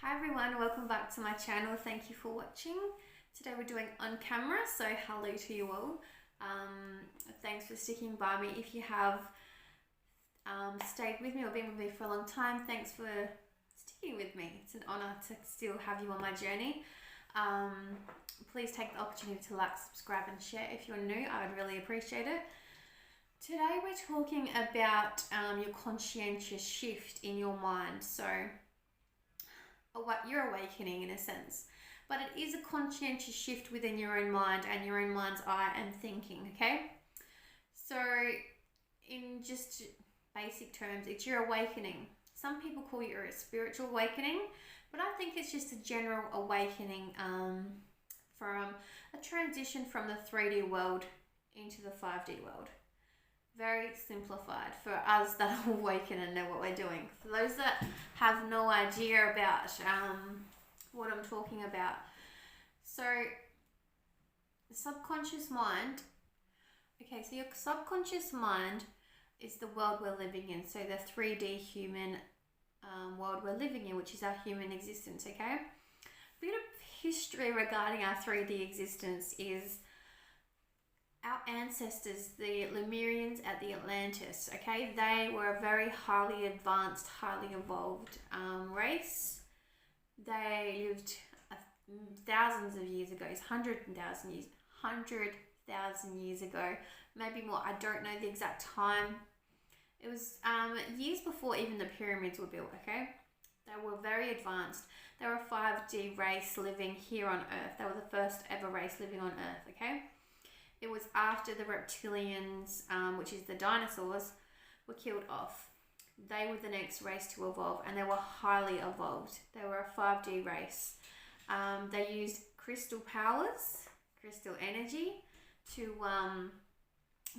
Hi everyone, welcome back to my channel. Thank you for watching. Today we're doing on camera, so hello to you all. Thanks for sticking by me. If you have stayed with me or been with me for a long time, thanks for sticking with me. It's an honor to still have you on my journey. Please take the opportunity to like, subscribe and share. If you're new, I would really appreciate it. Today we're talking about your conscientious shift in your mind. So what you're awakening in a sense, but it is a conscientious shift within your own mind and your own mind's eye and thinking. Okay, so in just basic terms, it's your awakening. Some people call it a spiritual awakening, but I think it's just a general awakening from a transition from the 3D world into the 5D world. Very simplified for us that are awakened and know what we're doing. For those that have no idea about what I'm talking about. So the subconscious mind, okay, so your subconscious mind is the world we're living in. So the 3D human world we're living in, which is our human existence, okay? A bit of history regarding our 3D existence is our ancestors, the Lemurians at the Atlantis, okay, they were a very highly advanced, highly evolved race. They lived thousands of years ago, 100,000 years ago, maybe more. I don't know the exact time. It was years before even the pyramids were built, okay? They were very advanced. They were a 5D race living here on Earth. They were the first ever race living on Earth, okay? It was after the reptilians, which is the dinosaurs, were killed off. They were the next race to evolve, and they were highly evolved. They were a 5D race. They used crystal powers, crystal energy, to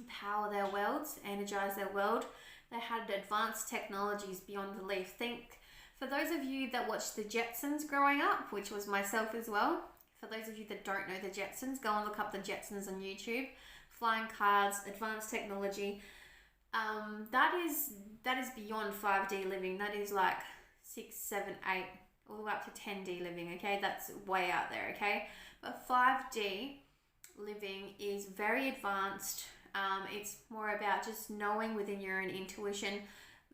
power their worlds, energize their world. They had advanced technologies beyond belief. Think, for those of you that watched the Jetsons growing up, which was myself as well, for those of you that don't know the Jetsons, go and look up the Jetsons on YouTube. Flying cars, advanced technology. That is beyond 5D living. That is like 6, 7, 8, all the way up to 10D living, okay? That's way out there, okay? But 5D living is very advanced. It's more about just knowing within your own intuition.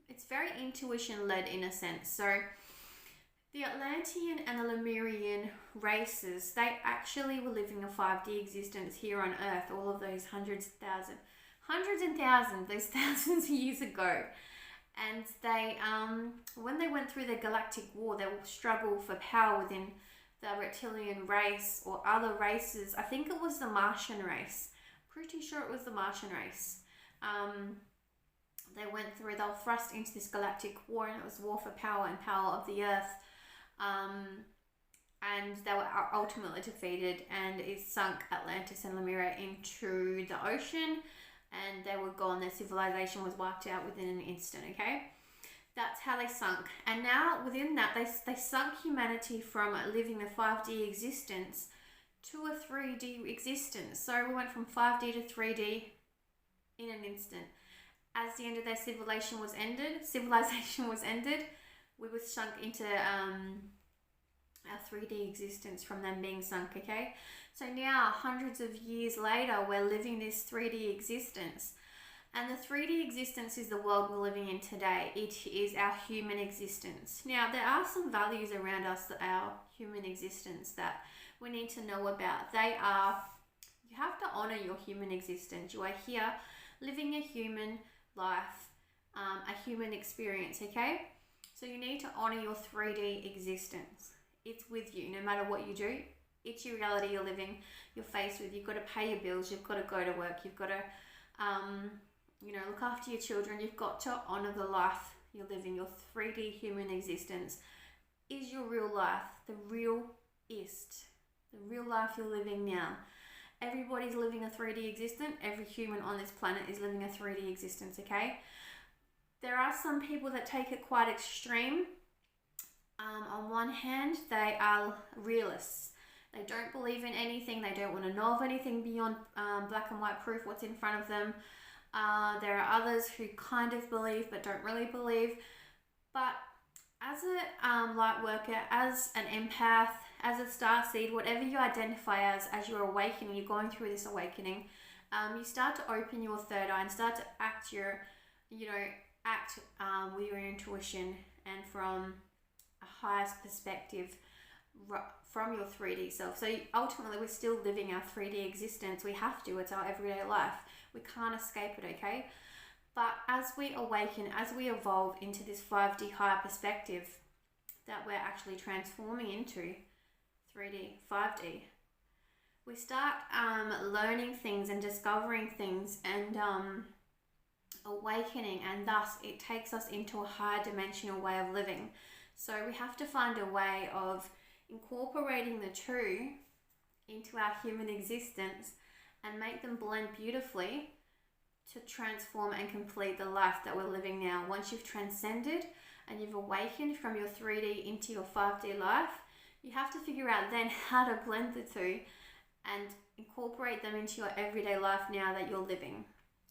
It's very intuition-led in a sense. So the Atlantean and the Lemurian races, they actually were living a 5D existence here on Earth, all of those hundreds and thousands, those thousands of years ago. And they, when they went through the galactic war, they would struggle for power within the reptilian race or other races. I think it was the Martian race. Pretty sure it was the Martian race. They went through, they were thrust into this galactic war, and it was war for power and power of the Earth. And they were ultimately defeated, and it sunk Atlantis and Lemuria into the ocean, and they were gone. Their civilization was wiped out within an instant, okay? That's how they sunk. And now within that, they sunk humanity from living a 5D existence to a 3D existence. So we went from 5D to 3D in an instant. As the end of their civilization was ended, we were sunk into our 3D existence from them being sunk, okay? So now, hundreds of years later, we're living this 3D existence. And the 3D existence is the world we're living in today. It is our human existence. Now, there are some values around us, our human existence, that we need to know about. They are, you have to honor your human existence. You are here living a human life, a human experience, okay? So you need to honor your 3D existence. It's with you, no matter what you do. It's your reality you're living, you're faced with. You've got to pay your bills, you've got to go to work, you've got to, look after your children. You've got to honor the life you're living. Your 3D human existence is your real life, the real life you're living now. Everybody's living a 3D existence. Every human on this planet is living a 3D existence, okay? There are some people that take it quite extreme. On one hand, they are realists. They don't believe in anything. They don't want to know of anything beyond black and white proof, what's in front of them. There are others who kind of believe but don't really believe. But as a light worker, as an empath, as a star seed, whatever you identify as you're awakening, you're going through this awakening, you start to open your third eye and start to act with your intuition and from a highest perspective from your 3D self. So ultimately, we're still living our 3D existence. We have to. It's our everyday life. We can't escape it, okay? But as we awaken, as we evolve into this 5D higher perspective that we're actually transforming into 3D, 5D, we start learning things and discovering things and awakening, and thus it takes us into a higher dimensional way of living. So we have to find a way of incorporating the two into our human existence and make them blend beautifully to transform and complete the life that we're living now. Once you've transcended and you've awakened from your 3D into your 5D life, you have to figure out then how to blend the two and incorporate them into your everyday life now that you're living.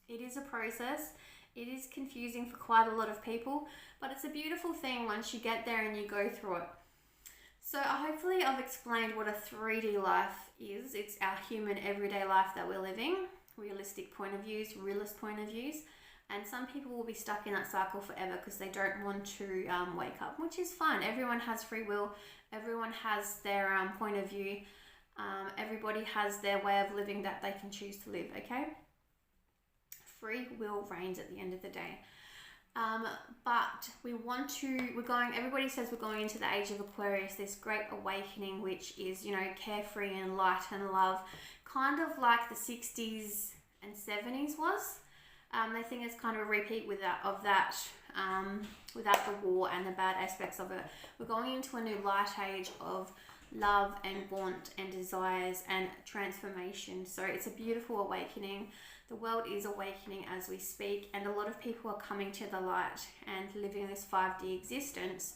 It is a process. It is confusing for quite a lot of people, but it's a beautiful thing once you get there and you go through it. So hopefully I've explained what a 3D life is. It's our human everyday life that we're living. Realistic point of views, realist point of views. And some people will be stuck in that cycle forever because they don't want to wake up, which is fine. Everyone has free will. Everyone has their point of view. Everybody has their way of living that they can choose to live, okay? Free will reigns at the end of the day. But everybody says we're going into the age of Aquarius, this great awakening, which is, carefree and light and love, kind of like the 60s and 70s was. They think it's kind of a repeat of that, without the war and the bad aspects of it. We're going into a new light age of love and want and desires and transformation. So it's a beautiful awakening. The world is awakening as we speak, and a lot of people are coming to the light and living this 5D existence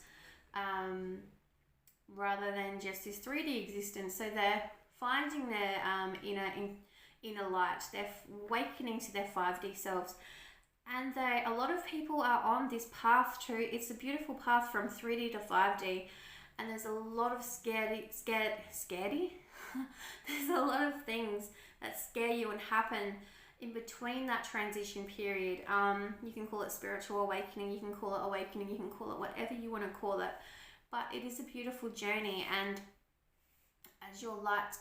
rather than just this 3D existence. So they're finding their inner light. They're awakening to their 5D selves. And a lot of people are on this path too. It's a beautiful path from 3D to 5D. And there's a lot of scaredy. There's a lot of things that scare you and happen in between that transition period. You can call it spiritual awakening, you can call it awakening, you can call it whatever you want to call it. But it is a beautiful journey, and as your light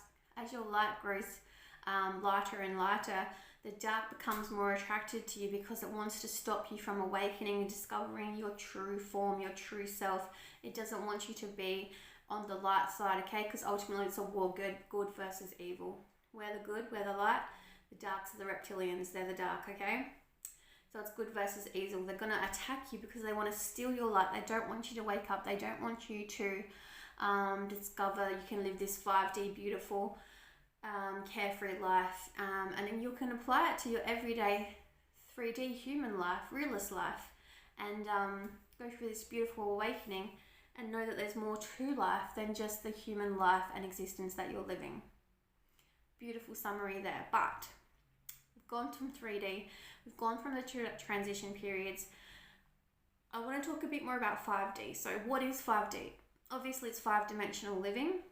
grows lighter and lighter, the dark becomes more attracted to you because it wants to stop you from awakening and discovering your true form, your true self. It doesn't want you to be on the light side, okay? Because ultimately it's a war, good versus evil. We're the good, we're the light. The darks are the reptilians, they're the dark, okay? So it's good versus evil. They're going to attack you because they want to steal your light. They don't want you to wake up. They don't want you to discover you can live this 5D beautiful carefree life, and then you can apply it to your everyday 3D human life, realist life, and go through this beautiful awakening and know that there's more to life than just the human life and existence that you're living. Beautiful summary there. But we've gone from 3D, we've gone from the transition periods. I want to talk a bit more about 5D. So what is 5D? Obviously it's 5-dimensional living.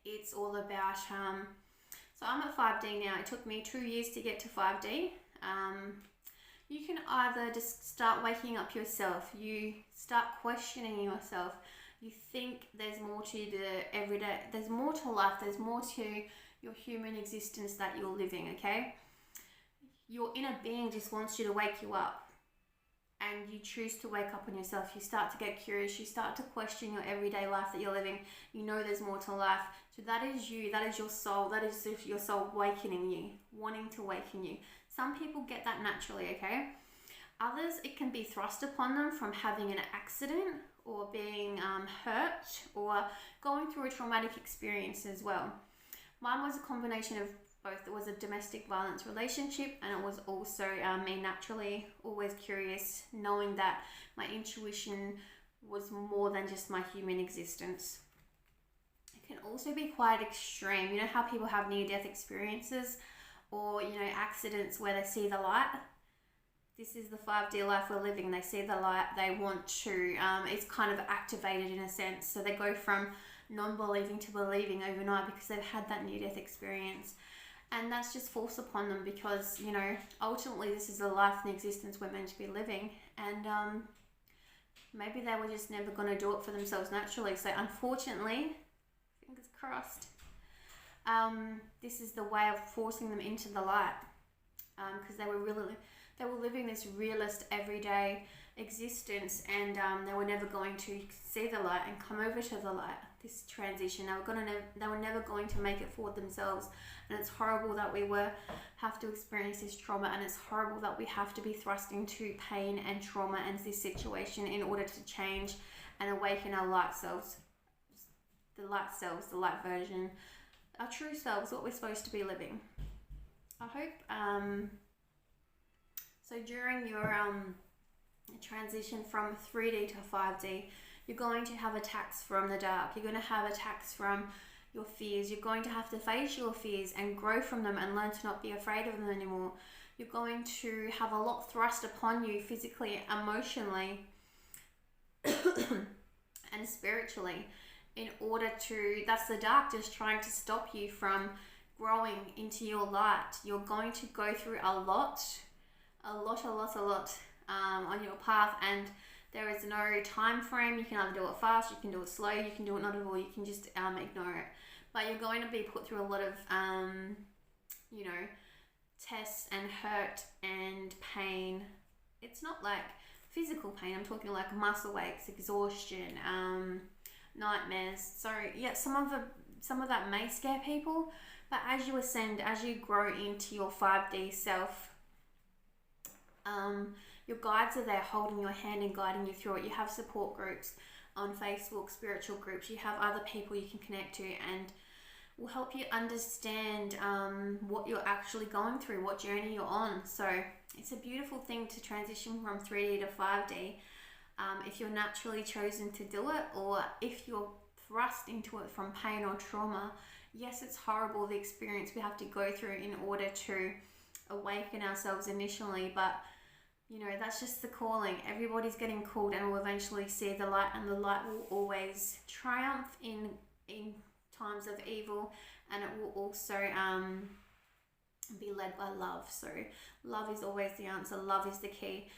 It's all about, so I'm at 5D now. It took me 2 years to get to 5D. You can either just start waking up yourself. You start questioning yourself. You think there's more to the everyday, there's more to life, there's more to your human existence that you're living, okay? Your inner being just wants you to wake you up, and you choose to wake up on yourself. You start to get curious, you start to question your everyday life that you're living. You know there's more to life. So that is you, that is your soul, that is your soul awakening you, wanting to awaken you. Some people get that naturally, okay? Others, it can be thrust upon them from having an accident or being hurt or going through a traumatic experience as well. Mine was a combination of both. It was a domestic violence relationship, and it was also me naturally always curious, knowing that my intuition was more than just my human existence. It can also be quite extreme. You know how people have near-death experiences or, accidents where they see the light? this is the 5D life we're living. They see the light, they want to, it's kind of activated in a sense. So they go from non-believing to believing overnight because they've had that near-death experience. And that's just forced upon them because, you know, ultimately this is the life and existence we're meant to be living. And maybe they were just never going to do it for themselves naturally. So unfortunately, fingers crossed, this is the way of forcing them into the light, because they were living this realist everyday existence, and they were never going to see the light and come over to the light. This transition, they were never going to make it for themselves, and it's horrible that we have to experience this trauma, and it's horrible that we have to be thrust into pain and trauma and this situation in order to change and awaken our light selves, the light version, our true selves, what we're supposed to be living. I hope so during your transition from 3D to 5D, you're going to have attacks from the dark. You're going to have attacks from your fears. You're going to have to face your fears and grow from them and learn to not be afraid of them anymore. You're going to have a lot thrust upon you physically, emotionally, and spiritually in order to, that's the dark just trying to stop you from growing into your light. You're going to go through a lot on your path, and there is no time frame. You can either do it fast, you can do it slow, you can do it not at all, you can just ignore it. But you're going to be put through a lot of you know, tests and hurt and pain. It's not like physical pain, I'm talking like muscle aches, exhaustion, nightmares. So yeah, some of that may scare people, but as you ascend, as you grow into your 5D self, your guides are there holding your hand and guiding you through it. You have support groups on Facebook, spiritual groups. You have other people you can connect to and will help you understand what you're actually going through, what journey you're on. So it's a beautiful thing to transition from 3D to 5D if you're naturally chosen to do it, or if you're thrust into it from pain or trauma. Yes, it's horrible, the experience we have to go through in order to awaken ourselves initially, but you know, that's just the calling. Everybody's getting called and will eventually see the light, and the light will always triumph in times of evil, and it will also be led by love. So love is always the answer. Love is the key.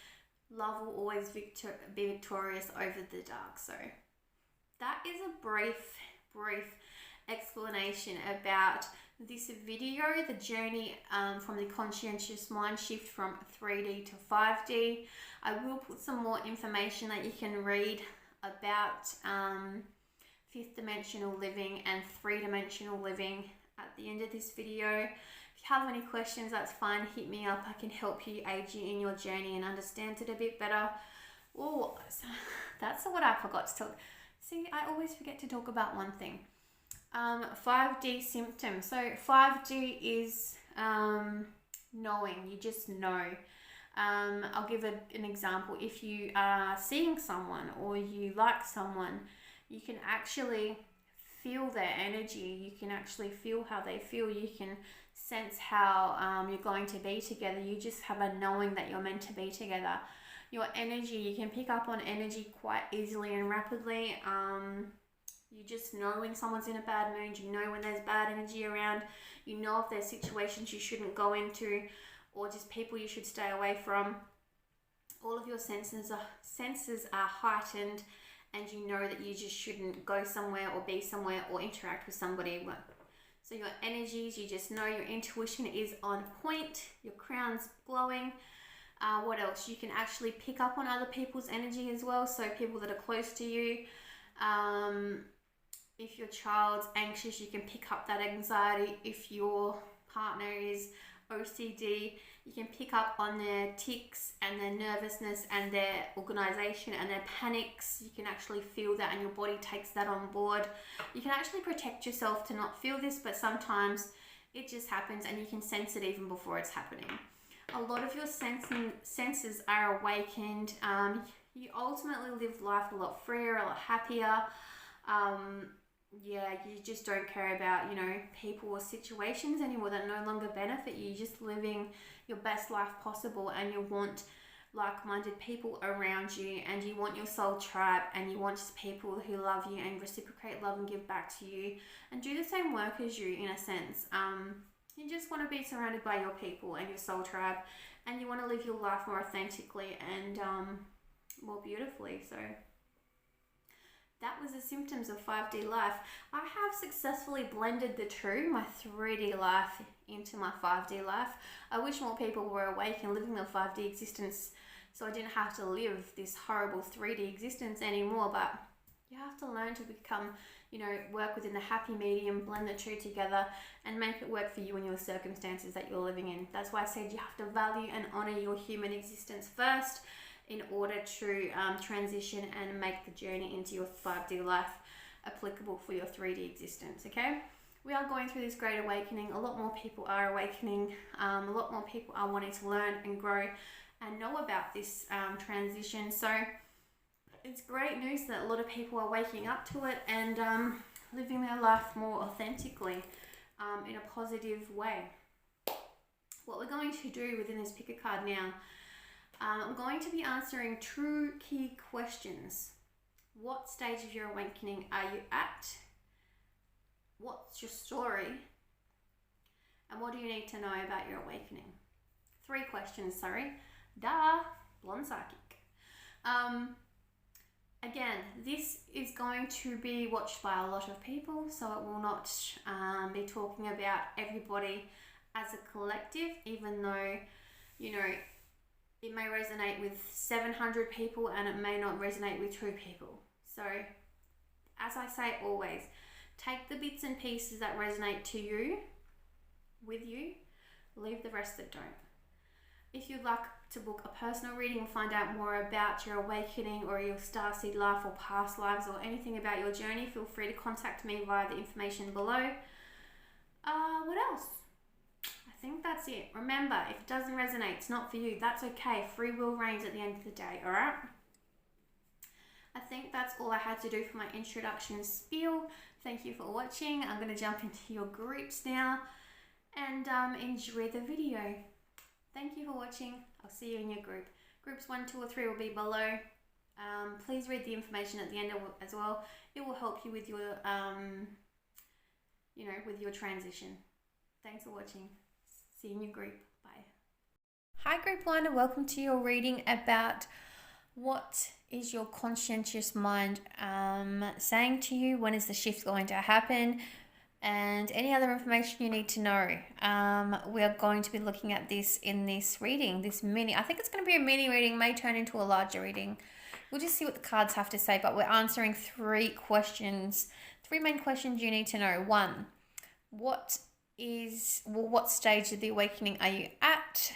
Love will always be victorious over the dark. So that is a brief explanation about this video, the journey from the conscientious mind shift from 3D to 5D. I will put some more information that you can read about fifth dimensional living and 3-dimensional living at the end of this video. If you have any questions, that's fine, hit me up. I can help you, aid you in your journey and understand it a bit better. Oh, that's what I forgot to talk. See, I always forget to talk about one thing. 5D symptoms. So 5D is knowing. You just know. I'll give an example. If you are seeing someone or you like someone, you can actually feel their energy. You can actually feel how they feel. You can sense how you're going to be together. You just have a knowing that you're meant to be together. Your energy, you can pick up on energy quite easily and rapidly. You just know when someone's in a bad mood. You know when there's bad energy around. You know if there's situations you shouldn't go into, or just people you should stay away from. All of your senses are heightened, and you know that you just shouldn't go somewhere or be somewhere or interact with somebody. So your energies, you just know your intuition is on point. Your crown's glowing. What else? You can actually pick up on other people's energy as well. So people that are close to you. If your child's anxious, you can pick up that anxiety. If your partner is OCD, you can pick up on their tics and their nervousness and their organization and their panics. You can actually feel that, and your body takes that on board. You can actually protect yourself to not feel this, but sometimes it just happens and you can sense it even before it's happening. A lot of your senses are awakened. You ultimately live life a lot freer, a lot happier. Yeah, you just don't care about, you know, people or situations anymore that no longer benefit you. You're just living your best life possible, and you want like-minded people around you, and you want your soul tribe, and you want just people who love you and reciprocate love and give back to you and do the same work as you, in a sense. You just want to be surrounded by your people and your soul tribe, and you want to live your life more authentically and more beautifully. So that was the symptoms of 5D life. I have successfully blended the two, my 3D life into my 5D life. I wish more people were awake and living their 5D existence, so I didn't have to live this horrible 3D existence anymore. But you have to learn to become, work within the happy medium, blend the two together and make it work for you and your circumstances that you're living in. That's why I said you have to value and honor your human existence first in order to transition and make the journey into your 5D life applicable for your 3D existence, okay? We are going through this great awakening. A lot more people are awakening. A lot more people are wanting to learn and grow and know about this transition. So it's great news that a lot of people are waking up to it and living their life more authentically in a positive way. What we're going to do within this pick a card now, I'm going to be answering 2 key questions. What stage of your awakening are you at? What's your story? And what do you need to know about your awakening? 3 questions, sorry. Duh, blonde psychic. Again, this is going to be watched by a lot of people, so it will not be talking about everybody as a collective, even though, it may resonate with 700 people and it may not resonate with 2 people. So, as I say always, take the bits and pieces that resonate to you, with you, leave the rest that don't. If you'd like to book a personal reading and find out more about your awakening or your starseed life or past lives or anything about your journey, feel free to contact me via the information below. What else? I think that's it. Remember, if it doesn't resonate, it's not for you. That's okay. Free will reigns at the end of the day, all right? I think that's all I had to do for my introduction spiel. Thank you for watching. I'm going to jump into your groups now and enjoy the video. Thank you for watching. I'll see you in your group. Groups 1, 2, or 3 will be below. Please read the information at the end as well. It will help you with your, with your transition. Thanks for watching. See you in your group. Bye. Hi group 1, and welcome to your reading about what is your conscientious mind saying to you. When is the shift going to happen? And any other information you need to know. We are going to be looking at this in this reading, this mini. I think it's going to be a mini reading, may turn into a larger reading. We'll just see what the cards have to say, but we're answering 3 questions. 3 main questions you need to know. 1, what stage of the awakening are you at?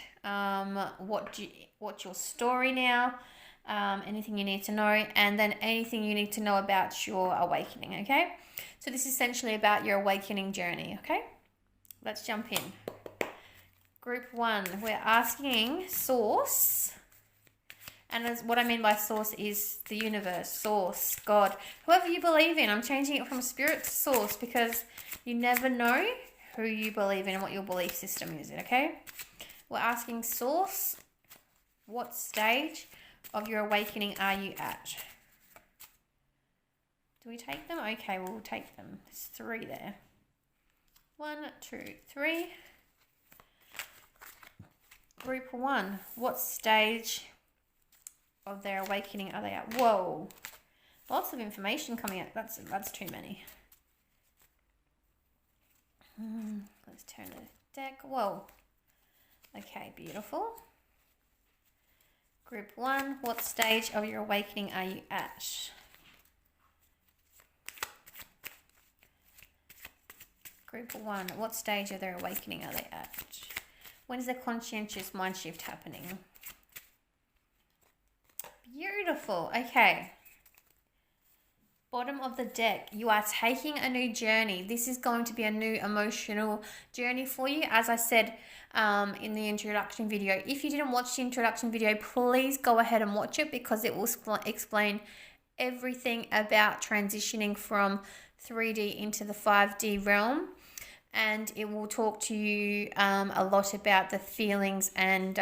What's your story now? Anything you need to know, and then anything you need to know about your awakening, okay? So this is essentially about your awakening journey, okay? Let's jump in. Group 1, we're asking source, and what I mean by source is the universe, source, God, whoever you believe in. I'm changing it from spirit to source because you never know who you believe in and what your belief system is, okay? We're asking source, what stage of your awakening are you at? Do we take them? Okay, we'll take them. There's 3 there. 1, 2, 3. Group 1, what stage of their awakening are they at? Whoa, lots of information coming out. That's too many. Let's turn the deck. Whoa. Okay, beautiful. Group 1, what stage of your awakening are you at? Group 1, what stage of their awakening are they at? When is the conscientious mind shift happening? Beautiful. Okay. Bottom of the deck, you are taking a new journey. This is going to be a new emotional journey for you. As I said in the introduction video, if you didn't watch the introduction video, please go ahead and watch it because it will explain everything about transitioning from 3D into the 5D realm. And it will talk to you a lot about the feelings and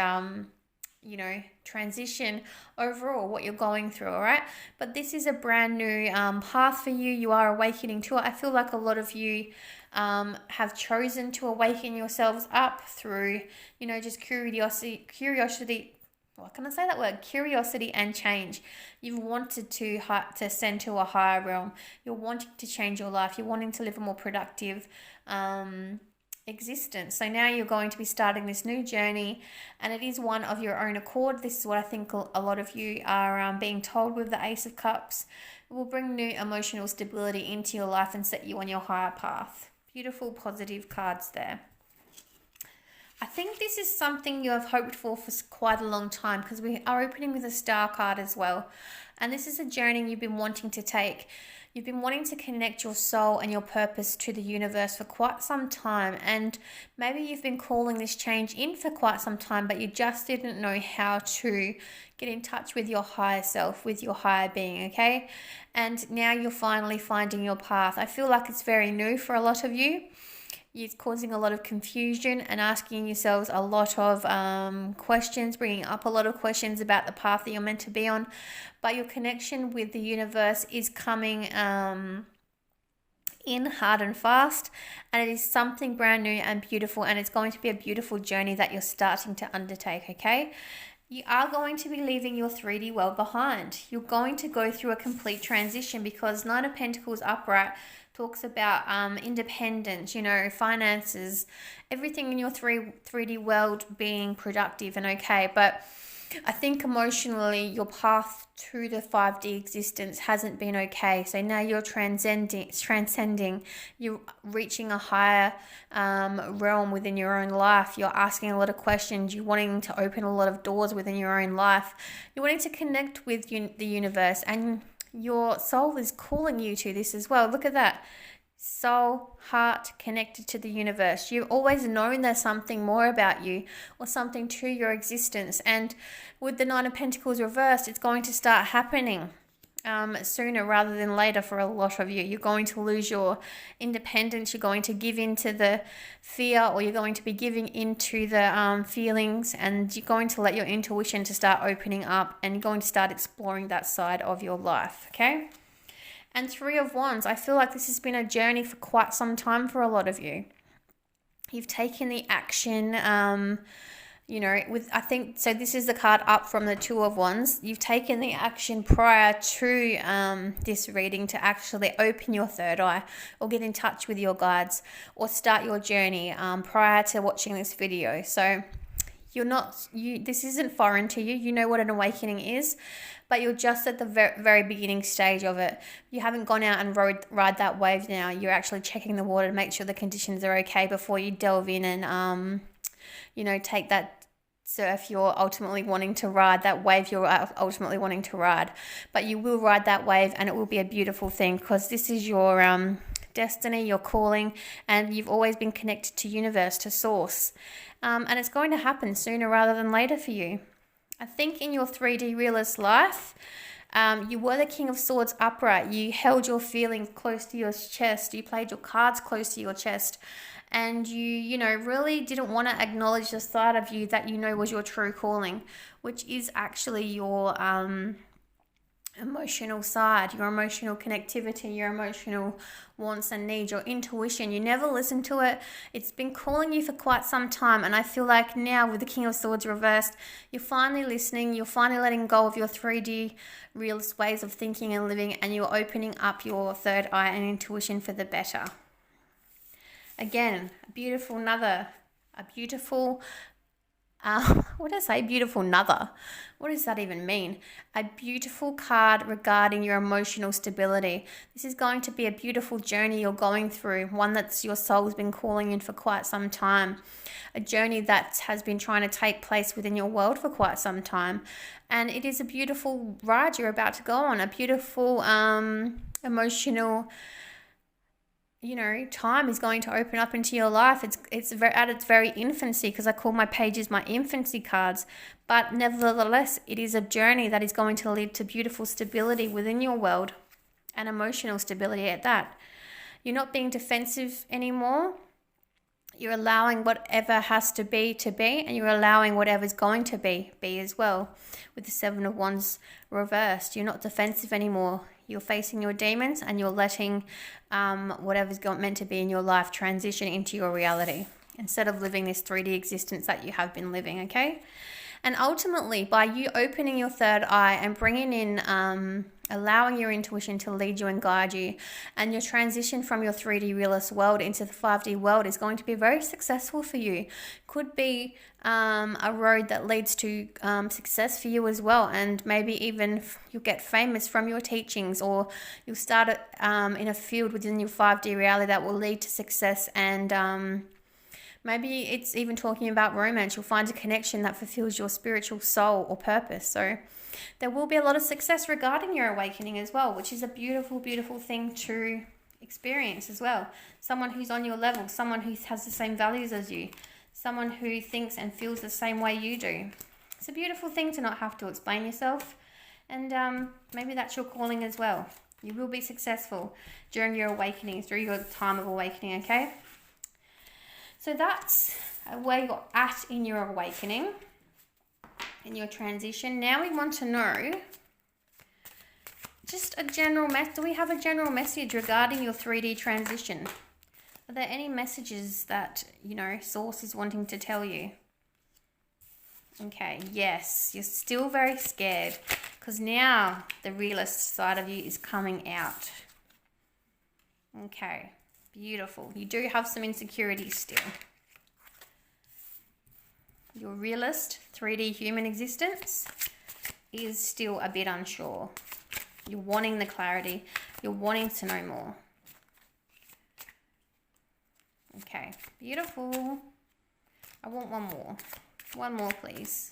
transition overall, what you're going through, all right? But this is a brand new path for you. You are awakening to it. I feel like a lot of you have chosen to awaken yourselves up through, just curiosity. What can I say that word? Curiosity and change. You've wanted to ascend to a higher realm. You're wanting to change your life. You're wanting to live a more productive existence. So now you're going to be starting this new journey, and it is one of your own accord. This is what I think a lot of you are being told with the Ace of Cups. It will bring new emotional stability into your life and set you on your higher path. Beautiful, positive cards there. I think this is something you have hoped for quite a long time, because we are opening with a Star card as well. And this is a journey you've been wanting to take. You've been wanting to connect your soul and your purpose to the universe for quite some time. And maybe you've been calling this change in for quite some time, but you just didn't know how to get in touch with your higher self, with your higher being, okay? And now you're finally finding your path. I feel like it's very new for a lot of you. It's causing a lot of confusion and asking yourselves a lot of questions, bringing up a lot of questions about the path that you're meant to be on. But your connection with the universe is coming in hard and fast, and it is something brand new and beautiful, and it's going to be a beautiful journey that you're starting to undertake, okay? You are going to be leaving your 3D world behind. You're going to go through a complete transition, because Nine of Pentacles upright talks about independence, finances, everything in your 3D world being productive and okay. But I think emotionally your path to the 5D existence hasn't been okay. So now you're transcending, you're reaching a higher realm within your own life. You're asking a lot of questions. You're wanting to open a lot of doors within your own life. You're wanting to connect with the universe, and your soul is calling you to this as well. Look at that. Soul, heart, connected to the universe. You've always known there's something more about you, or something to your existence. And with the Nine of Pentacles reversed, it's going to start happening sooner rather than later for a lot of you. You're going to lose your independence. You're going to give into the fear, or you're going to be giving into the feelings, and you're going to let your intuition to start opening up, and you're going to start exploring that side of your life, okay? And Three of Wands, I feel like this has been a journey for quite some time for a lot of you. You've taken the action, I think, so this is the card up from the Two of Wands. You've taken the action prior to this reading to actually open your third eye, or get in touch with your guides, or start your journey prior to watching this video. So this isn't foreign to you. You know what an awakening is, but you're just at the very beginning stage of it. You haven't gone out and ride that wave now. You're actually checking the water to make sure the conditions are okay before you delve in and, take that surf you're ultimately wanting to ride, that wave you're ultimately wanting to ride. But you will ride that wave, and it will be a beautiful thing, because this is your destiny, your calling, and you've always been connected to universe, to source. And it's going to happen sooner rather than later for you. I think in your 3D realist life, you were the King of Swords upright. You held your feelings close to your chest. You played your cards close to your chest. And you really didn't want to acknowledge the side of you that was your true calling, which is actually your emotional side, your emotional connectivity, your emotional wants and needs, your intuition. You never listened to it. It's been calling you for quite some time, and I feel like now with the King of Swords reversed, you're finally listening, you're finally letting go of your 3D realist ways of thinking and living, and you're opening up your third eye and intuition for the better. Again, beautiful, what did I say? Beautiful another. What does that even mean? A beautiful card regarding your emotional stability. This is going to be a beautiful journey you're going through, one that's your soul's been calling in for quite some time. A journey that has been trying to take place within your world for quite some time. And it is a beautiful ride you're about to go on, a beautiful emotional time is going to open up into your life. It's at its very infancy, because I call my pages my infancy cards. But nevertheless, it is a journey that is going to lead to beautiful stability within your world, and emotional stability at that. You're not being defensive anymore. You're allowing whatever has to be, and you're allowing whatever's going to be as well. With the Seven of Wands reversed, you're not defensive anymore. You're facing your demons, and you're letting whatever's meant to be in your life transition into your reality, instead of living this 3D existence that you have been living, okay? And ultimately, by you opening your third eye and bringing in, allowing your intuition to lead you and guide you, and your transition from your 3D realist world into the 5D world is going to be very successful for you. Could be a road that leads to success for you as well, and maybe even you'll get famous from your teachings, or you'll start in a field within your 5D reality that will lead to success. And maybe it's even talking about romance. You'll find a connection that fulfills your spiritual soul or purpose. So there will be a lot of success regarding your awakening as well, which is a beautiful, beautiful thing to experience as well. Someone who's on your level, someone who has the same values as you, someone who thinks and feels the same way you do. It's a beautiful thing to not have to explain yourself. And maybe that's your calling as well. You will be successful during your awakening, through your time of awakening, okay? So that's where you're at in your awakening, in your transition. Now we want to know just a general message. Do we have a general message regarding your 3D transition? Are there any messages that, Source is wanting to tell you? Okay, yes, you're still very scared, because now the realist side of you is coming out. Okay. Beautiful. You do have some insecurities still. Your realist 3D human existence is still a bit unsure. You're wanting the clarity. You're wanting to know more. Okay. Beautiful. I want one more. One more, please.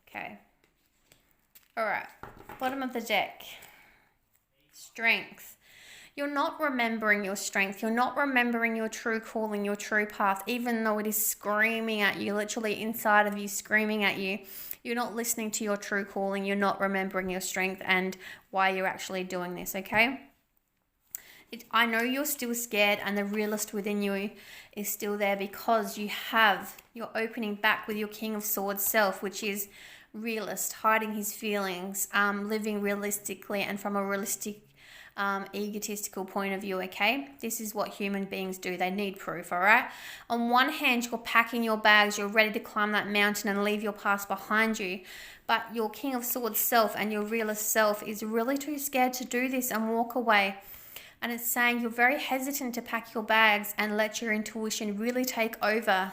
Okay. All right. Bottom of the deck. Strength. You're not remembering your strength. You're not remembering your true calling, your true path, even though it is screaming at you, literally inside of you, screaming at you. You're not listening to your true calling. You're not remembering your strength and why you're actually doing this, okay? I know you're still scared, and the realist within you is still there, because you're opening back with your King of Swords self, which is realist, hiding his feelings, living realistically and from a realistic egotistical point of view, okay? This is what human beings do. They need proof, all right? On one hand, you're packing your bags, you're ready to climb that mountain and leave your past behind you, but your King of Swords self and your realist self is really too scared to do this and walk away. And it's saying you're very hesitant to pack your bags and let your intuition really take over.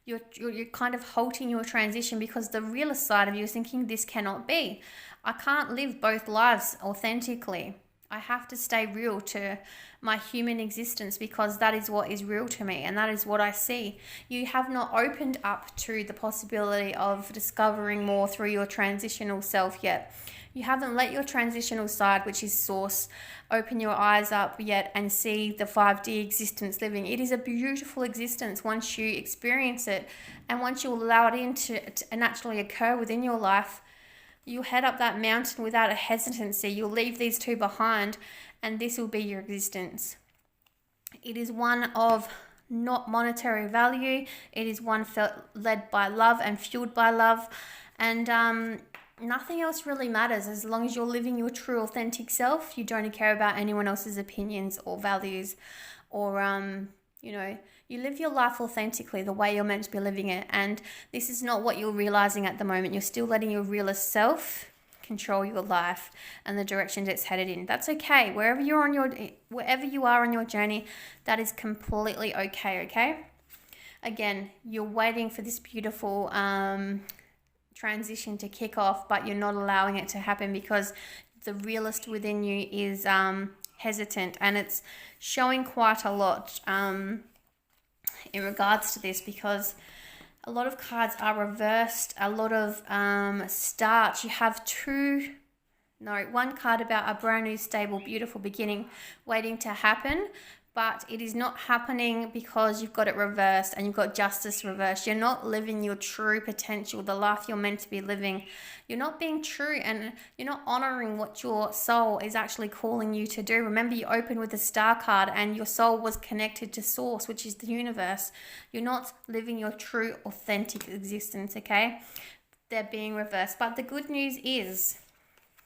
You're kind of halting your transition, because the realist side of you is thinking, this cannot be. I can't live both lives authentically. I have to stay real to my human existence, because that is what is real to me and that is what I see. You have not opened up to the possibility of discovering more through your transitional self yet. You haven't let your transitional side, which is Source, open your eyes up yet and see the 5D existence living. It is a beautiful existence once you experience it, and once you allow it in to naturally occur within your life. You'll head up that mountain without a hesitancy. You'll leave these two behind, and this will be your existence. It is one of not monetary value. It is one led by love and fueled by love. And nothing else really matters. As long as you're living your true authentic self, you don't care about anyone else's opinions or values, or you live your life authentically the way you're meant to be living it. And this is not what you're realizing at the moment. You're still letting your realist self control your life and the directions it's headed in. That's okay. Wherever you are on your journey, that is completely okay? Again, you're waiting for this beautiful transition to kick off, but you're not allowing it to happen, because the realist within you is hesitant, and it's showing quite a lot in regards to this, because a lot of cards are reversed, a lot of starts. You have one card about a brand new, stable, beautiful beginning waiting to happen, but it is not happening because you've got it reversed and you've got justice reversed. You're not living your true potential, the life you're meant to be living. You're not being true, and you're not honoring what your soul is actually calling you to do. Remember, you opened with the star card and your soul was connected to source, which is the universe. You're not living your true, authentic existence, okay? They're being reversed. But the good news is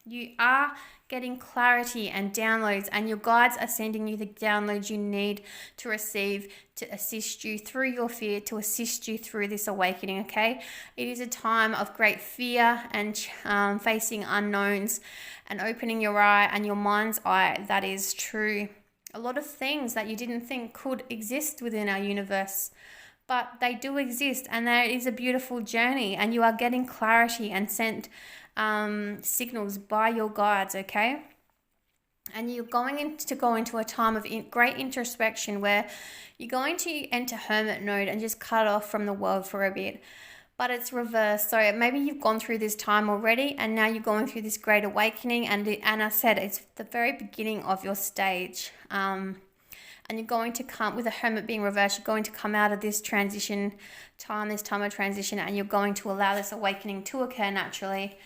you are getting clarity and downloads, and your guides are sending you the downloads you need to receive, to assist you through your fear, to assist you through this awakening, okay? It is a time of great fear and facing unknowns and opening your eye and your mind's eye. That is true. A lot of things that you didn't think could exist within our universe, but they do exist, and there is a beautiful journey, and you are getting clarity and sent signals by your guides, okay? And you're going to go into a time of great introspection where you're going to enter hermit mode and just cut off from the world for a bit. But it's reversed. So maybe you've gone through this time already, and now you're going through this great awakening. And I said it's the very beginning of your stage. And you're going to come, with a hermit being reversed, you're going to come out of this transition time, this time of transition, and you're going to allow this awakening to occur naturally.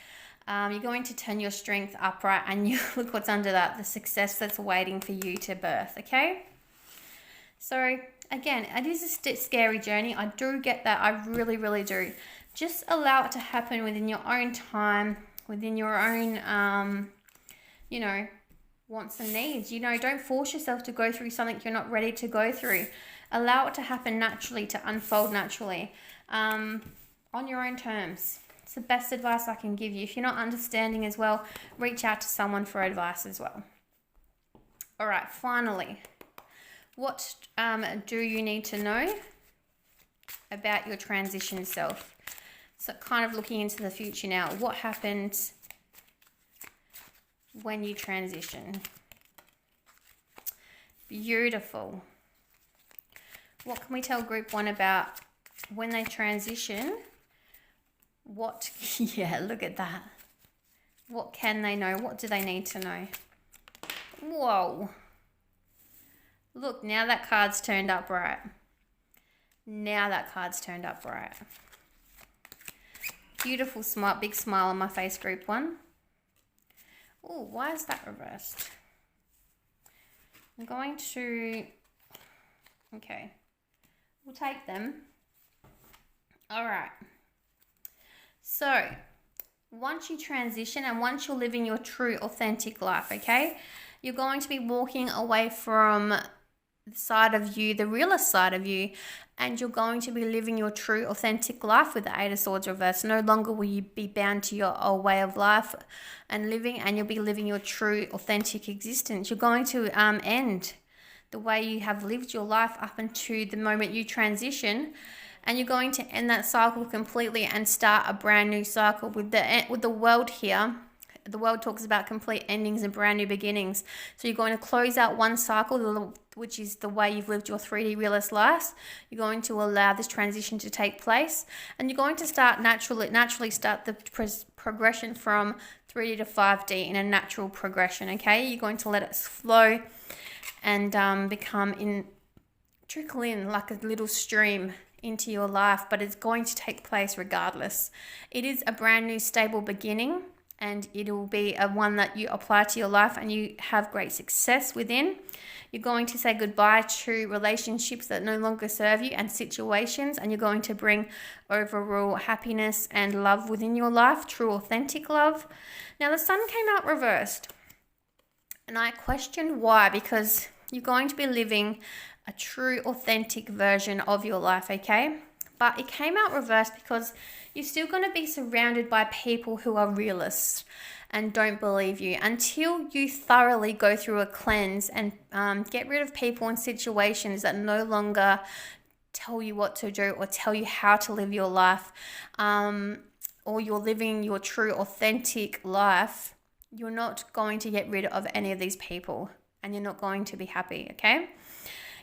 You're going to turn your strength upright, and you look what's under that, the success that's waiting for you to birth, okay? So again, it is a scary journey. I do get that. I really, really do. Just allow it to happen within your own time, within your own, wants and needs. Don't force yourself to go through something you're not ready to go through. Allow it to happen naturally, to unfold naturally, on your own terms. It's the best advice I can give you. If you're not understanding as well, reach out to someone for advice as well. All right, finally, what do you need to know about your transition self? So kind of looking into the future now. What happens when you transition? Beautiful. What can we tell group 1 about when they transition? Yeah, look at that. What can they know? What do they need to know? Whoa. Look, now that card's turned up right. Beautiful smile, big smile on my face, group 1. Oh, why is that reversed? I'm going to... Okay. We'll take them. All right. So, once you transition and once you're living your true, authentic life, okay, you're going to be walking away from the side of you, the realist side of you, and you're going to be living your true, authentic life with the 8 of Swords reversed. No longer will you be bound to your old way of life and living, and you'll be living your true, authentic existence. You're going to end the way you have lived your life up until the moment you transition, and you're going to end that cycle completely and start a brand new cycle with the world here. The world talks about complete endings and brand new beginnings. So you're going to close out one cycle, which is the way you've lived your 3D realist life. You're going to allow this transition to take place, and you're going to start naturally start the progression from 3D to 5D in a natural progression. Okay, you're going to let it flow and trickle in like a little stream into your life, but it's going to take place regardless. It is a brand new stable beginning, and it'll be a one that you apply to your life and you have great success within. You're going to say goodbye to relationships that no longer serve you and situations, and you're going to bring overall happiness and love within your life, true authentic love. Now the sun came out reversed, and I questioned why, because you're going to be living a true authentic version of your life, okay? But it came out reversed because you're still going to be surrounded by people who are realists and don't believe you until you thoroughly go through a cleanse and get rid of people and situations that no longer tell you what to do or tell you how to live your life, or you're living your true authentic life. You're not going to get rid of any of these people, and you're not going to be happy, okay?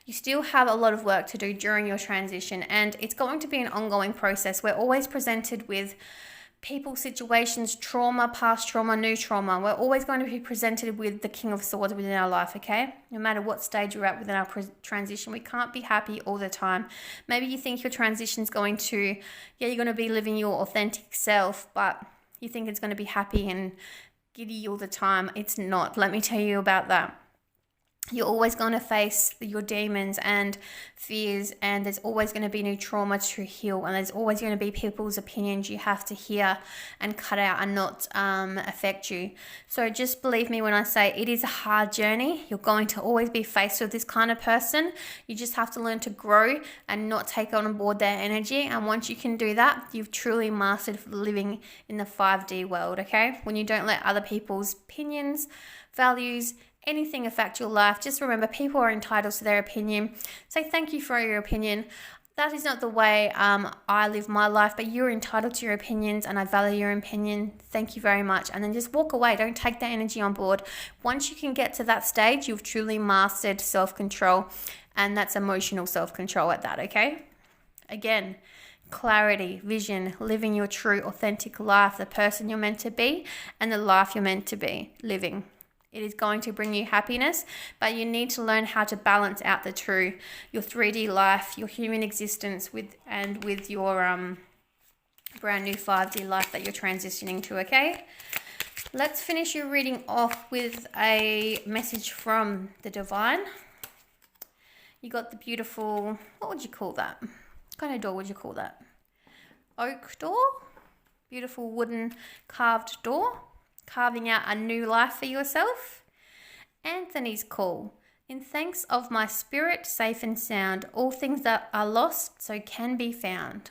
You still have a lot of work to do during your transition, and it's going to be an ongoing process. We're always presented with people, situations, trauma, past trauma, new trauma. We're always going to be presented with the King of Swords within our life, okay? No matter what stage you're at within our transition, we can't be happy all the time. Maybe you think your transition's going to, you're going to be living your authentic self, but you think it's going to be happy and giddy all the time. It's not. Let me tell you about that. You're always going to face your demons and fears, and there's always going to be new trauma to heal, and there's always going to be people's opinions you have to hear and cut out and not affect you. So just believe me when I say it is a hard journey. You're going to always be faced with this kind of person. You just have to learn to grow and not take on board their energy, and once you can do that, you've truly mastered living in the 5D world, okay? When you don't let other people's opinions, values, anything affect your life. Just remember, people are entitled to their opinion. Say thank you for your opinion. That is not the way I live my life, but you're entitled to your opinions, and I value your opinion. Thank you very much. And then just walk away. Don't take that energy on board. Once you can get to that stage, you've truly mastered self-control, and that's emotional self-control at that, okay? Again, clarity, vision, living your true, authentic life, the person you're meant to be, and the life you're meant to be living. It is going to bring you happiness, but you need to learn how to balance out the two, your 3D life, your human existence with your brand new 5D life that you're transitioning to, okay? Let's finish your reading off with a message from the divine. You got the beautiful, what would you call that? What kind of door would you call that? Oak door? Beautiful wooden carved door. Carving out a new life for yourself. Anthony's call. In thanks of my spirit, safe and sound, all things that are lost so can be found.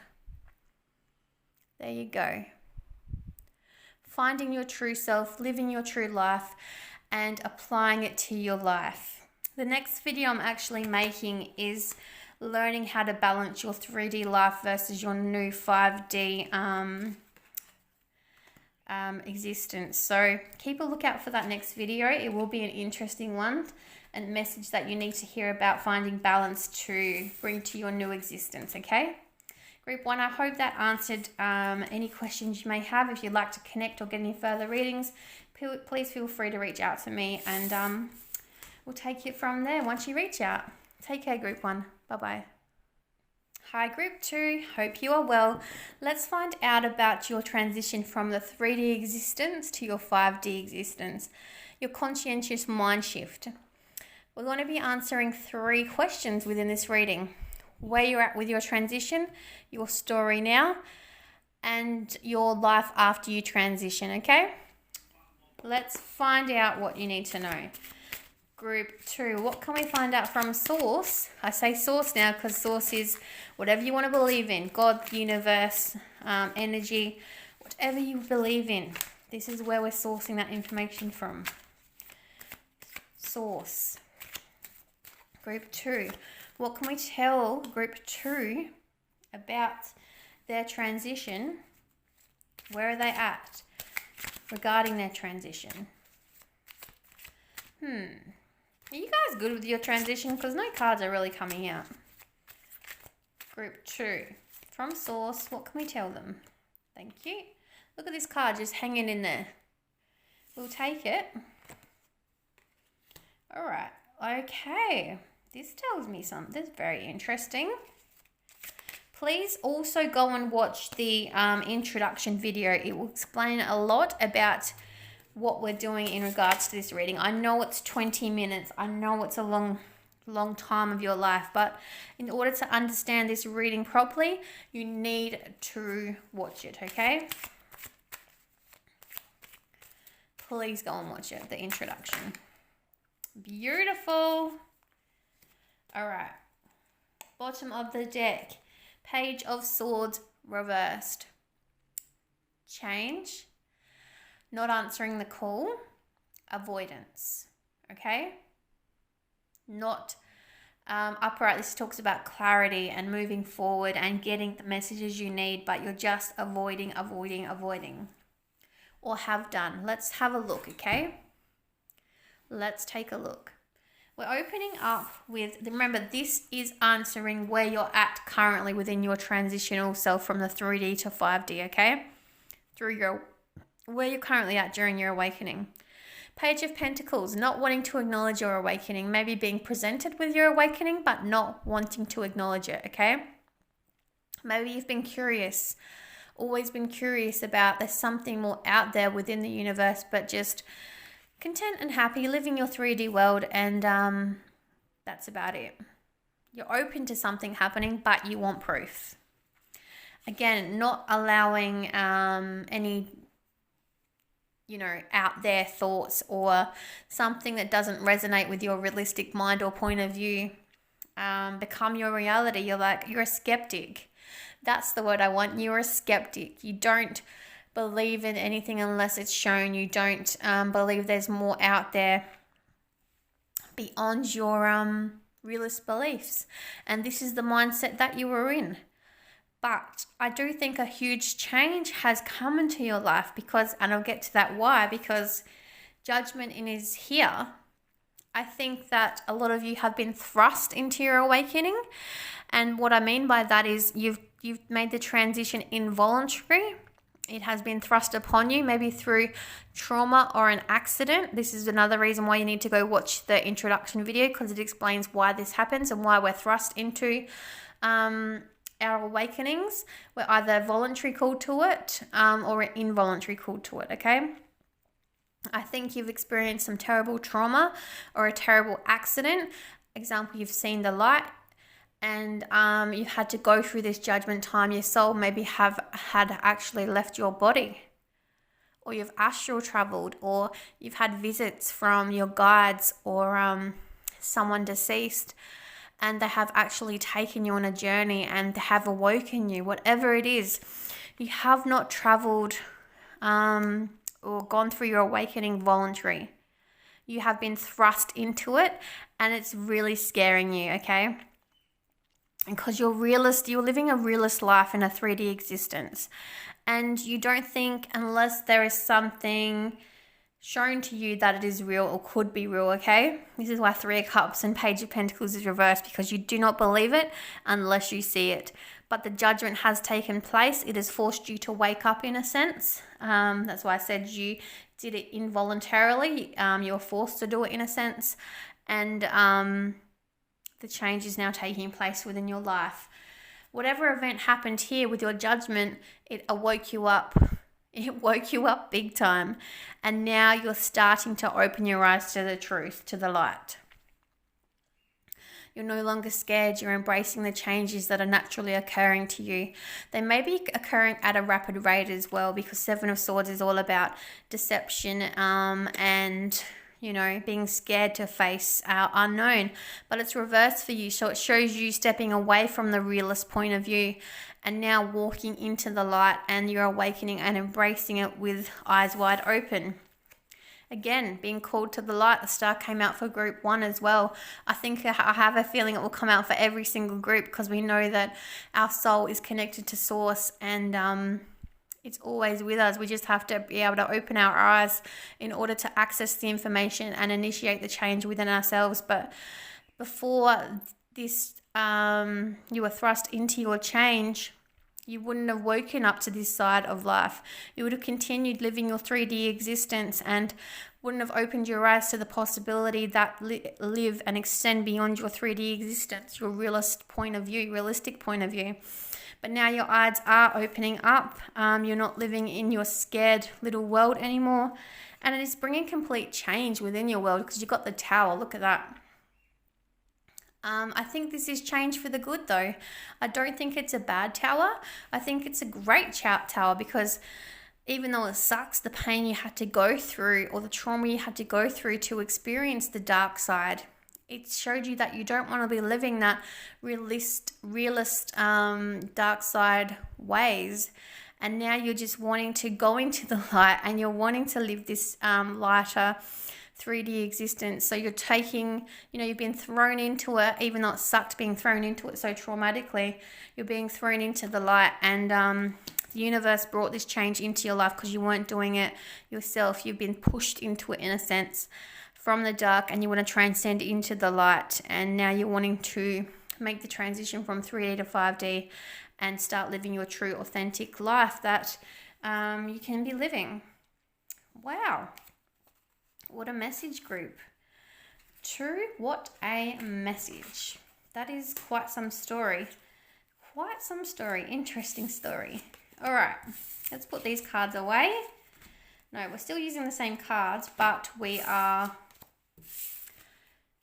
There you go. Finding your true self, living your true life, and applying it to your life. The next video I'm actually making is learning how to balance your 3D life versus your new 5D existence. So keep a lookout for that next video. It will be an interesting one and message that you need to hear about finding balance to bring to your new existence, okay? Group 1, I hope that answered any questions you may have. If you'd like to connect or get any further readings, please feel free to reach out to me, and we'll take it from there once you reach out. Take care, Group 1. Bye-bye. Hi, Group 2. Hope you are well. Let's find out about your transition from the 3D existence to your 5D existence, your conscientious mind shift. We're going to be answering 3 questions within this reading. Where you're at with your transition, your story now, and your life after you transition, okay? Let's find out what you need to know. Group 2, what can we find out from Source? I say Source now because Source is whatever you want to believe in. God, universe, energy, whatever you believe in. This is where we're sourcing that information from. Source. Group 2, what can we tell Group 2 about their transition? Where are they at regarding their transition? Are you guys good with your transition? Because no cards are really coming out. Group 2. From Source, what can we tell them? Thank you. Look at this card just hanging in there. We'll take it. Alright. Okay. This tells me something. This is very interesting. Please also go and watch the introduction video. It will explain a lot about what we're doing in regards to this reading. I know it's 20 minutes. I know it's a long time of your life, but in order to understand this reading properly, you need to watch it, okay? Please go and watch it, the introduction. Beautiful. All right. Bottom of the deck. Page of Swords reversed. Change. Not answering the call, avoidance, okay? Not upright. This talks about clarity and moving forward and getting the messages you need, but you're just avoiding, or have done. Let's have a look, okay? Let's take a look. We're opening up with, remember, this is answering where you're at currently within your transitional self from the 3D to 5D, okay? through where you're currently at during your awakening. Page of Pentacles, not wanting to acknowledge your awakening, maybe being presented with your awakening, but not wanting to acknowledge it, okay? Maybe you've been curious, always been curious about there's something more out there within the universe, but just content and happy, living your 3D world, and that's about it. You're open to something happening, but you want proof. Again, not allowing any out there thoughts or something that doesn't resonate with your realistic mind or point of view become your reality. You're a skeptic. That's the word I want. You're a skeptic. You don't believe in anything unless it's shown. You don't believe there's more out there beyond your realist beliefs. And this is the mindset that you were in. But I do think a huge change has come into your life and I'll get to that why, because judgment is here. I think that a lot of you have been thrust into your awakening. And what I mean by that is you've made the transition involuntary. It has been thrust upon you, maybe through trauma or an accident. This is another reason why you need to go watch the introduction video, because it explains why this happens and why we're thrust into our awakenings. We're either voluntary called to it or involuntary called to it, okay? I think you've experienced some terrible trauma or a terrible accident. Example, you've seen the light and you've had to go through this judgment time. Your soul maybe had actually left your body, or you've astral traveled, or you've had visits from your guides or someone deceased, and they have actually taken you on a journey and they have awoken you. Whatever it is, you have not traveled or gone through your awakening voluntary. You have been thrust into it, and it's really scaring you, okay? Because you're living a realist life in a 3D existence. And you don't think, unless there is something shown to you, that it is real or could be real, okay? This is why 3 of Cups and Page of Pentacles is reversed, because you do not believe it unless you see it. But the judgment has taken place. It has forced you to wake up in a sense. That's why I said you did it involuntarily. You were forced to do it in a sense. And the change is now taking place within your life. Whatever event happened here with your judgment, it awoke you up. It woke you up big time. And now you're starting to open your eyes to the truth, to the light. You're no longer scared. You're embracing the changes that are naturally occurring to you. They may be occurring at a rapid rate as well, because 7 of Swords is all about deception and being scared to face our unknown. But it's reversed for you. So it shows you stepping away from the realist point of view and now walking into the light, and you're awakening and embracing it with eyes wide open. Again, being called to the light. The star came out for group 1 as well. I think I have a feeling it will come out for every single group, because we know that our soul is connected to source, and it's always with us. We just have to be able to open our eyes in order to access the information and initiate the change within ourselves. But before this, you were thrust into your change, you wouldn't have woken up to this side of life. You would have continued living your 3D existence and wouldn't have opened your eyes to the possibility that live and extend beyond your 3D existence, your realistic point of view. But now your eyes are opening up. You're not living in your scared little world anymore. And it is bringing complete change within your world, because you've got the Tower. Look at that. I think this is change for the good, though. I don't think it's a bad tower. I think it's a great tower, because even though it sucks, the pain you had to go through or the trauma you had to go through to experience the dark side, it showed you that you don't want to be living that realist dark side ways. And now you're just wanting to go into the light, and you're wanting to live this lighter 3D existence. So you're taking, you've been thrown into it, even though it sucked being thrown into it so traumatically. You're being thrown into the light, and the universe brought this change into your life because you weren't doing it yourself. You've been pushed into it in a sense from the dark, and you want to transcend into the light. And now you're wanting to make the transition from 3D to 5D and start living your true authentic life that you can be living. Wow. What a message, group. True, what a message. That is quite some story. Quite some story. Interesting story. All right, let's put these cards away. No, we're still using the same cards, but we are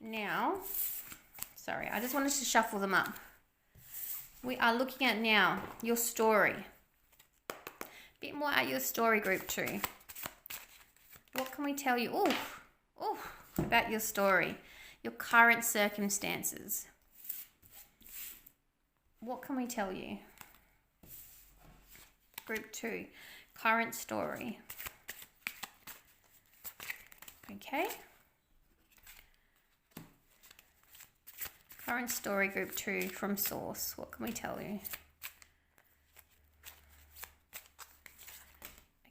now, sorry, I just wanted to shuffle them up. We are looking at now your story. A bit more at your story, group 2. What can we tell you? About your story, your current circumstances. What can we tell you? Group 2, current story. Okay. Current story, group 2 from Source. What can we tell you?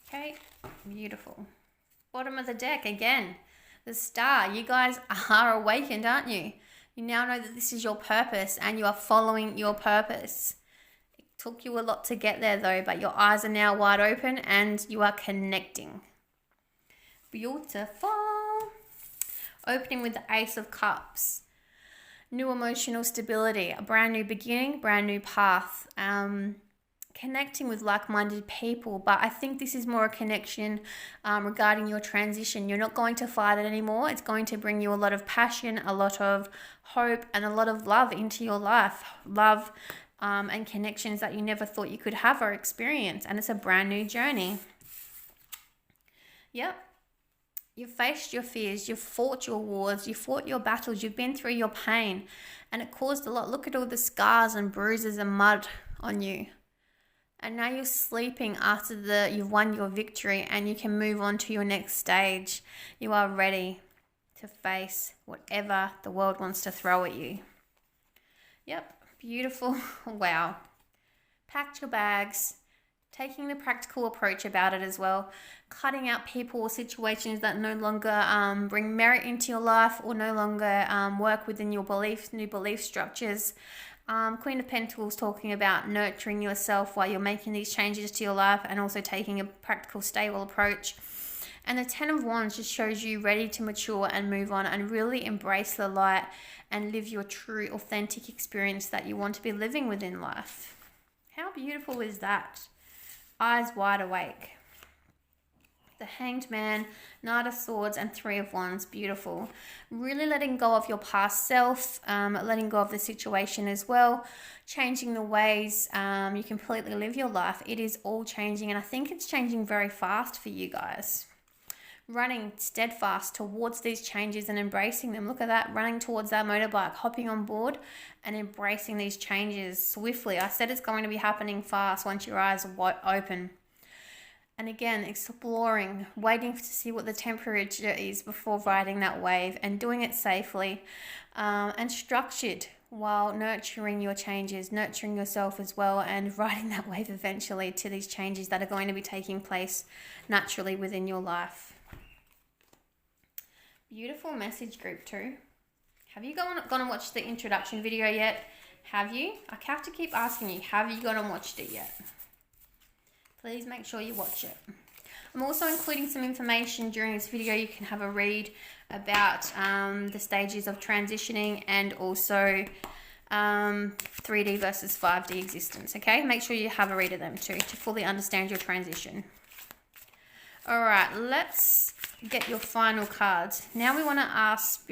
Okay, beautiful. Bottom of the deck again. The Star. You guys are awakened, aren't you? You now know that this is your purpose and you are following your purpose. It took you a lot to get there though, but your eyes are now wide open and you are connecting. Beautiful. Opening with the Ace of Cups. New emotional stability, a brand new beginning, brand new path. Connecting with like-minded people, but I think this is more a connection regarding your transition. You're not going to fight it anymore. It's going to bring you a lot of passion, a lot of hope, and a lot of love into your life. Love and connections that you never thought you could have or experience, and it's a brand new journey. Yep. You've faced your fears, you've fought your wars, you've fought your battles, you've been through your pain, and it caused a lot. Look at all the scars and bruises and mud on you. And now you're sleeping after you've won your victory and you can move on to your next stage. You are ready to face whatever the world wants to throw at you. Yep, beautiful. Wow. Packed your bags, taking the practical approach about it as well. Cutting out people or situations that no longer bring merit into your life or no longer work within your beliefs, new belief structures. Queen of Pentacles talking about nurturing yourself while you're making these changes to your life and also taking a practical, stable approach. And the Ten of Wands just shows you ready to mature and move on and really embrace the light and live your true, authentic experience that you want to be living within life. How beautiful is that? Eyes wide awake. The Hanged Man, Knight of Swords, and Three of Wands. Beautiful. Really letting go of your past self, letting go of the situation as well, changing the ways you completely live your life. It is all changing, and I think it's changing very fast for you guys. Running steadfast towards these changes and embracing them. Look at that, running towards that motorbike, hopping on board and embracing these changes swiftly. I said it's going to be happening fast once your eyes are open. And again, exploring, waiting to see what the temperature is before riding that wave and doing it safely and structured while nurturing your changes, nurturing yourself as well and riding that wave eventually to these changes that are going to be taking place naturally within your life. Beautiful message, group 2. Have you gone and watched the introduction video yet? Have you? I have to keep asking you, have you gone and watched it yet? Please make sure you watch it. I'm also including some information during this video. You can have a read about the stages of transitioning and also 3D versus 5D existence, okay? Make sure you have a read of them too to fully understand your transition. All right, let's get your final cards. Now we want to ask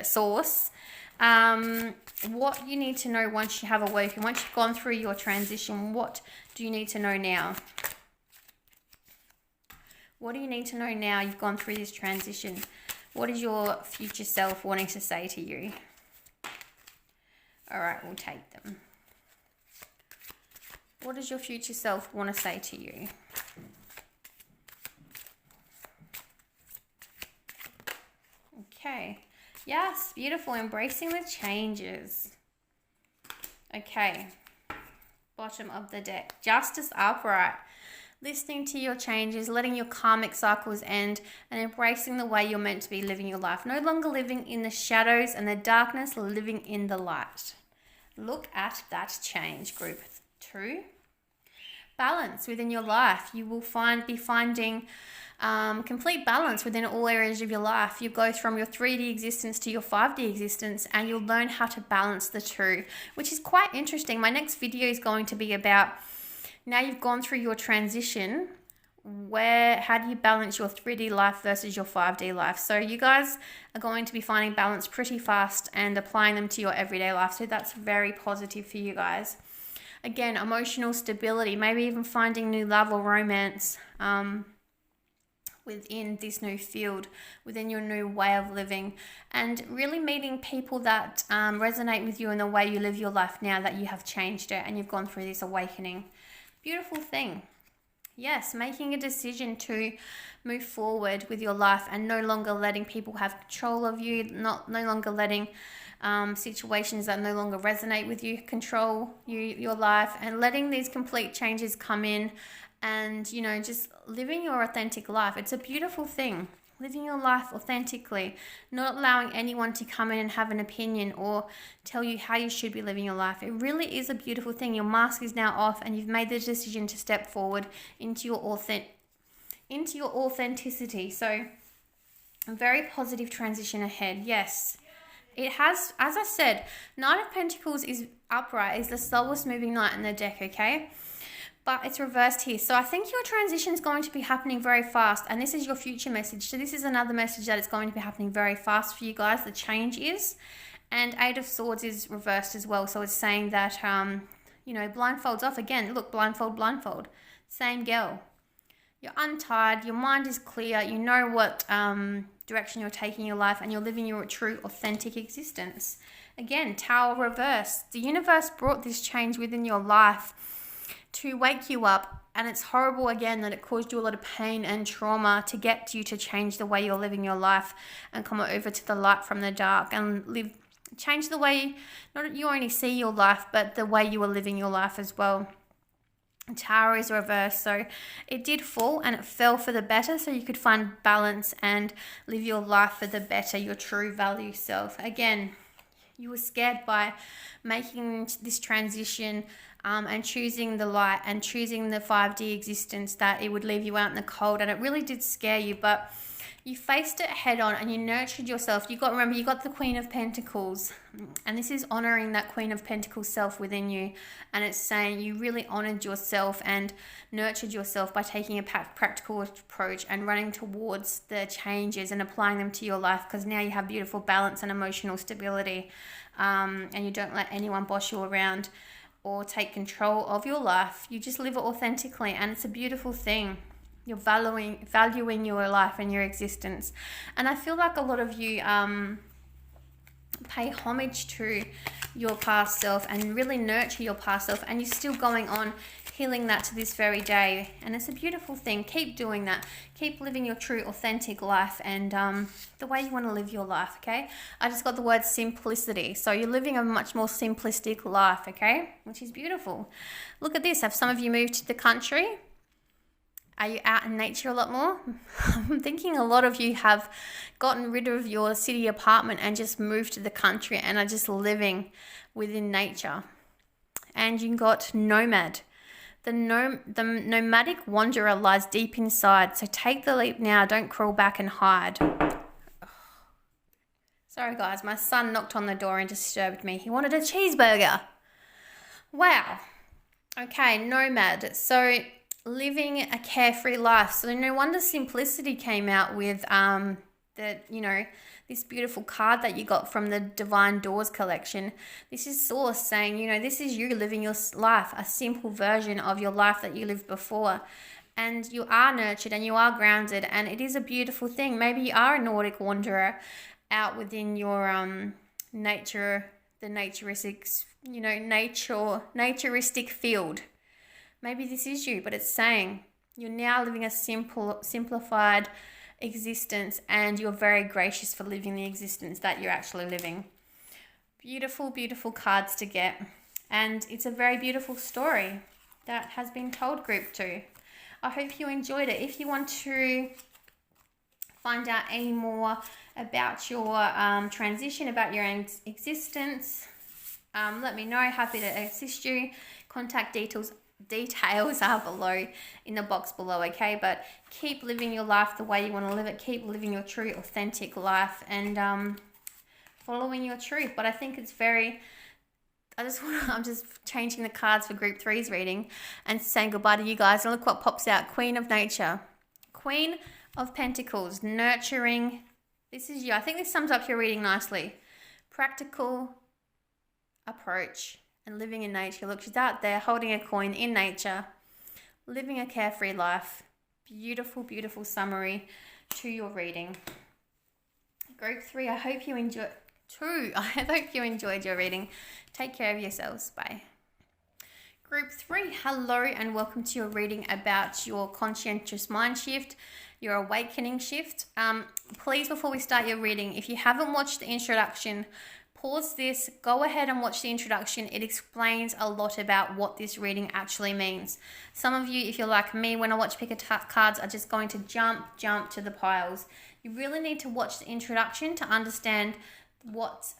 Source, what you need to know once you have awoken, once you've gone through your transition. What do you need to know now? What do you need to know now you've gone through this transition? What is your future self wanting to say to you? All right, we'll take them. What does your future self want to say to you? Okay. Yes, beautiful. Embracing the changes. Okay. Bottom of the deck. Justice upright. Listening to your changes, letting your karmic cycles end, and embracing the way you're meant to be living your life. No longer living in the shadows and the darkness, living in the light. Look at that change, group 2. balance within your life. You will be finding complete balance within all areas of your life. You go from your 3D existence to your 5D existence, and you'll learn how to balance the two, which is quite interesting. My next video is going to be about, now you've gone through your transition, how do you balance your 3D life versus your 5D life? So you guys are going to be finding balance pretty fast and applying them to your everyday life. So that's very positive for you guys. Again, emotional stability, maybe even finding new love or romance within this new field, within your new way of living, and really meeting people that resonate with you in the way you live your life now that you have changed it and you've gone through this awakening. Beautiful thing. Yes, making a decision to move forward with your life and no longer letting people have control of you, no longer letting situations that no longer resonate with you control your life, and letting these complete changes come in, and, you know, just living your authentic life. It's a beautiful thing. Living your life authentically, not allowing anyone to come in and have an opinion or tell you how you should be living your life. It really is a beautiful thing. Your mask is now off and you've made the decision to step forward into your authenticity. So a very positive transition ahead. Yes. It has, as I said, Knight of Pentacles is upright, is the slowest moving knight in the deck, okay? But it's reversed here. So I think your transition is going to be happening very fast. And this is your future message. So this is another message that it's going to be happening very fast for you guys. The change is. And Eight of Swords is reversed as well. So it's saying that, you know, blindfolds off again. Look, blindfold. Same girl. You're untied. Your mind is clear. You know what direction you're taking your life. And you're living your true, authentic existence. Again, Tower reversed. The universe brought this change within your life to wake you up, and it's horrible again that it caused you a lot of pain and trauma to get you to change the way you're living your life and come over to the light from the dark and change the way not you only see your life, but the way you are living your life as well. Tower is reversed, so it did fall and it fell for the better, so you could find balance and live your life for the better, your true value self. Again, you were scared by making this transition and choosing the light and choosing the 5D existence, that it would leave you out in the cold, and it really did scare you, but you faced it head on and you nurtured yourself. You got the Queen of Pentacles, and this is honoring that Queen of Pentacles self within you, and it's saying you really honored yourself and nurtured yourself by taking a practical approach and running towards the changes and applying them to your life, because now you have beautiful balance and emotional stability, and you don't let anyone boss you around or take control of your life. You just live it authentically, and it's a beautiful thing. You're valuing your life and your existence. And I feel like a lot of you pay homage to your past self and really nurture your past self, and you're still going on healing that to this very day, and it's a beautiful thing. Keep doing that. Keep living your true authentic life and the way you want to live your life, okay? I just got the word simplicity, so you're living a much more simplistic life, okay, which is beautiful. Look at this. Have some of you moved to the country? Are you out in nature a lot more? I'm thinking a lot of you have gotten rid of your city apartment and just moved to the country and are just living within nature. And you got nomad. The nomadic wanderer lies deep inside, so take the leap now. Don't crawl back and hide. Sorry guys, my son knocked on the door and disturbed me. He wanted a cheeseburger. Wow. Okay, nomad. So living a carefree life. So no wonder simplicity came out with this beautiful card that you got from the Divine Doors collection. This is Source saying, this is you living your life, a simple version of your life that you lived before. And you are nurtured and you are grounded, and it is a beautiful thing. Maybe you are a Nordic wanderer out within your naturistic field. Maybe this is you, but it's saying you're now living a simplified existence, and you're very gracious for living the existence that you're actually living. Beautiful, beautiful cards to get. And it's a very beautiful story that has been told, group 2. I hope you enjoyed it. If you want to find out any more about your transition, about your existence, let me know. Happy to assist you. Contact details details are below in the box below, okay? But keep living your life the way you want to live it. Keep living your true, authentic life and following your truth. But I think it's very... I'm just changing the cards for Group 3's reading and saying goodbye to you guys. And look what pops out. Queen of Nature. Queen of Pentacles. Nurturing. This is you. I think this sums up your reading nicely. Practical approach and living in nature. Look, she's out there holding a coin in nature. Living a carefree life. Beautiful, beautiful summary to your reading. Group 3, I hope you enjoy... 2, I hope you enjoyed your reading. Take care of yourselves. Bye. Group 3, hello and welcome to your reading about your conscientious mind shift, your awakening shift. Please, before we start your reading, if you haven't watched the introduction, pause this, go ahead and watch the introduction. It explains a lot about what this reading actually means. Some of you, if you're like me, when I watch pick a cards, are just going to jump to the piles. You really need to watch the introduction to understand what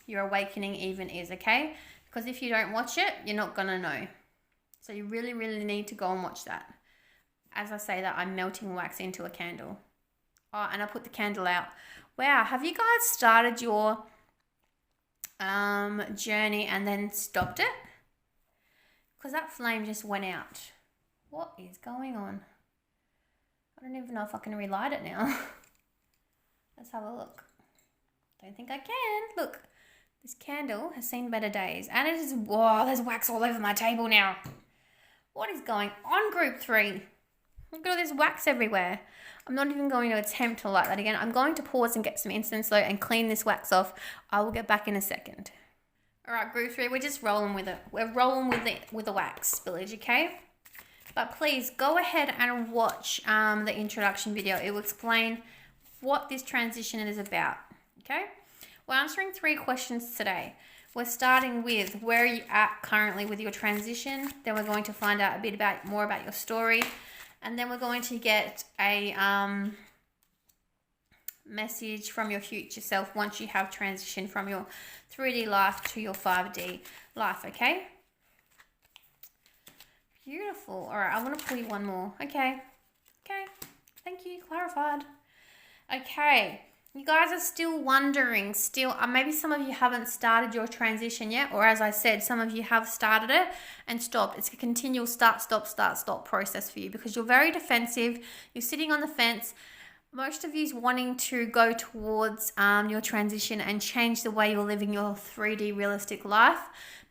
your awakening even is, okay? Because if you don't watch it, you're not gonna know. So you really, really need to go and watch that. As I say that, I'm melting wax into a candle. Oh, and I put the candle out. Wow, have you guys started your journey and then stopped it? Because that flame just went out. What is going on? I don't even know if I can relight it now. Let's have a look. Don't think I can. Look, this candle has seen better days. And it is, whoa, there's wax all over my table now. What is going on, Group 3? Look at all this wax everywhere. I'm not even going to attempt to light that again. I'm going to pause and get some incense though and clean this wax off. I will get back in a second. All right, Group 3, we're just rolling with it. We're rolling with the wax spillage, okay? But please go ahead and watch the introduction video. It will explain what this transition is about. Okay, we're answering 3 questions today. We're starting with where are you at currently with your transition. Then we're going to find out a bit more about your story. And then we're going to get a message from your future self once you have transitioned from your 3D life to your 5D life, okay? Beautiful. All right, I want to pull you one more. Okay, thank you, clarified. Okay. You guys are still wondering, maybe some of you haven't started your transition yet, or as I said, some of you have started it and stopped. It's a continual start, stop process for you because you're very defensive. You're sitting on the fence. Most of you wanting to go towards your transition and change the way you're living your 3D realistic life,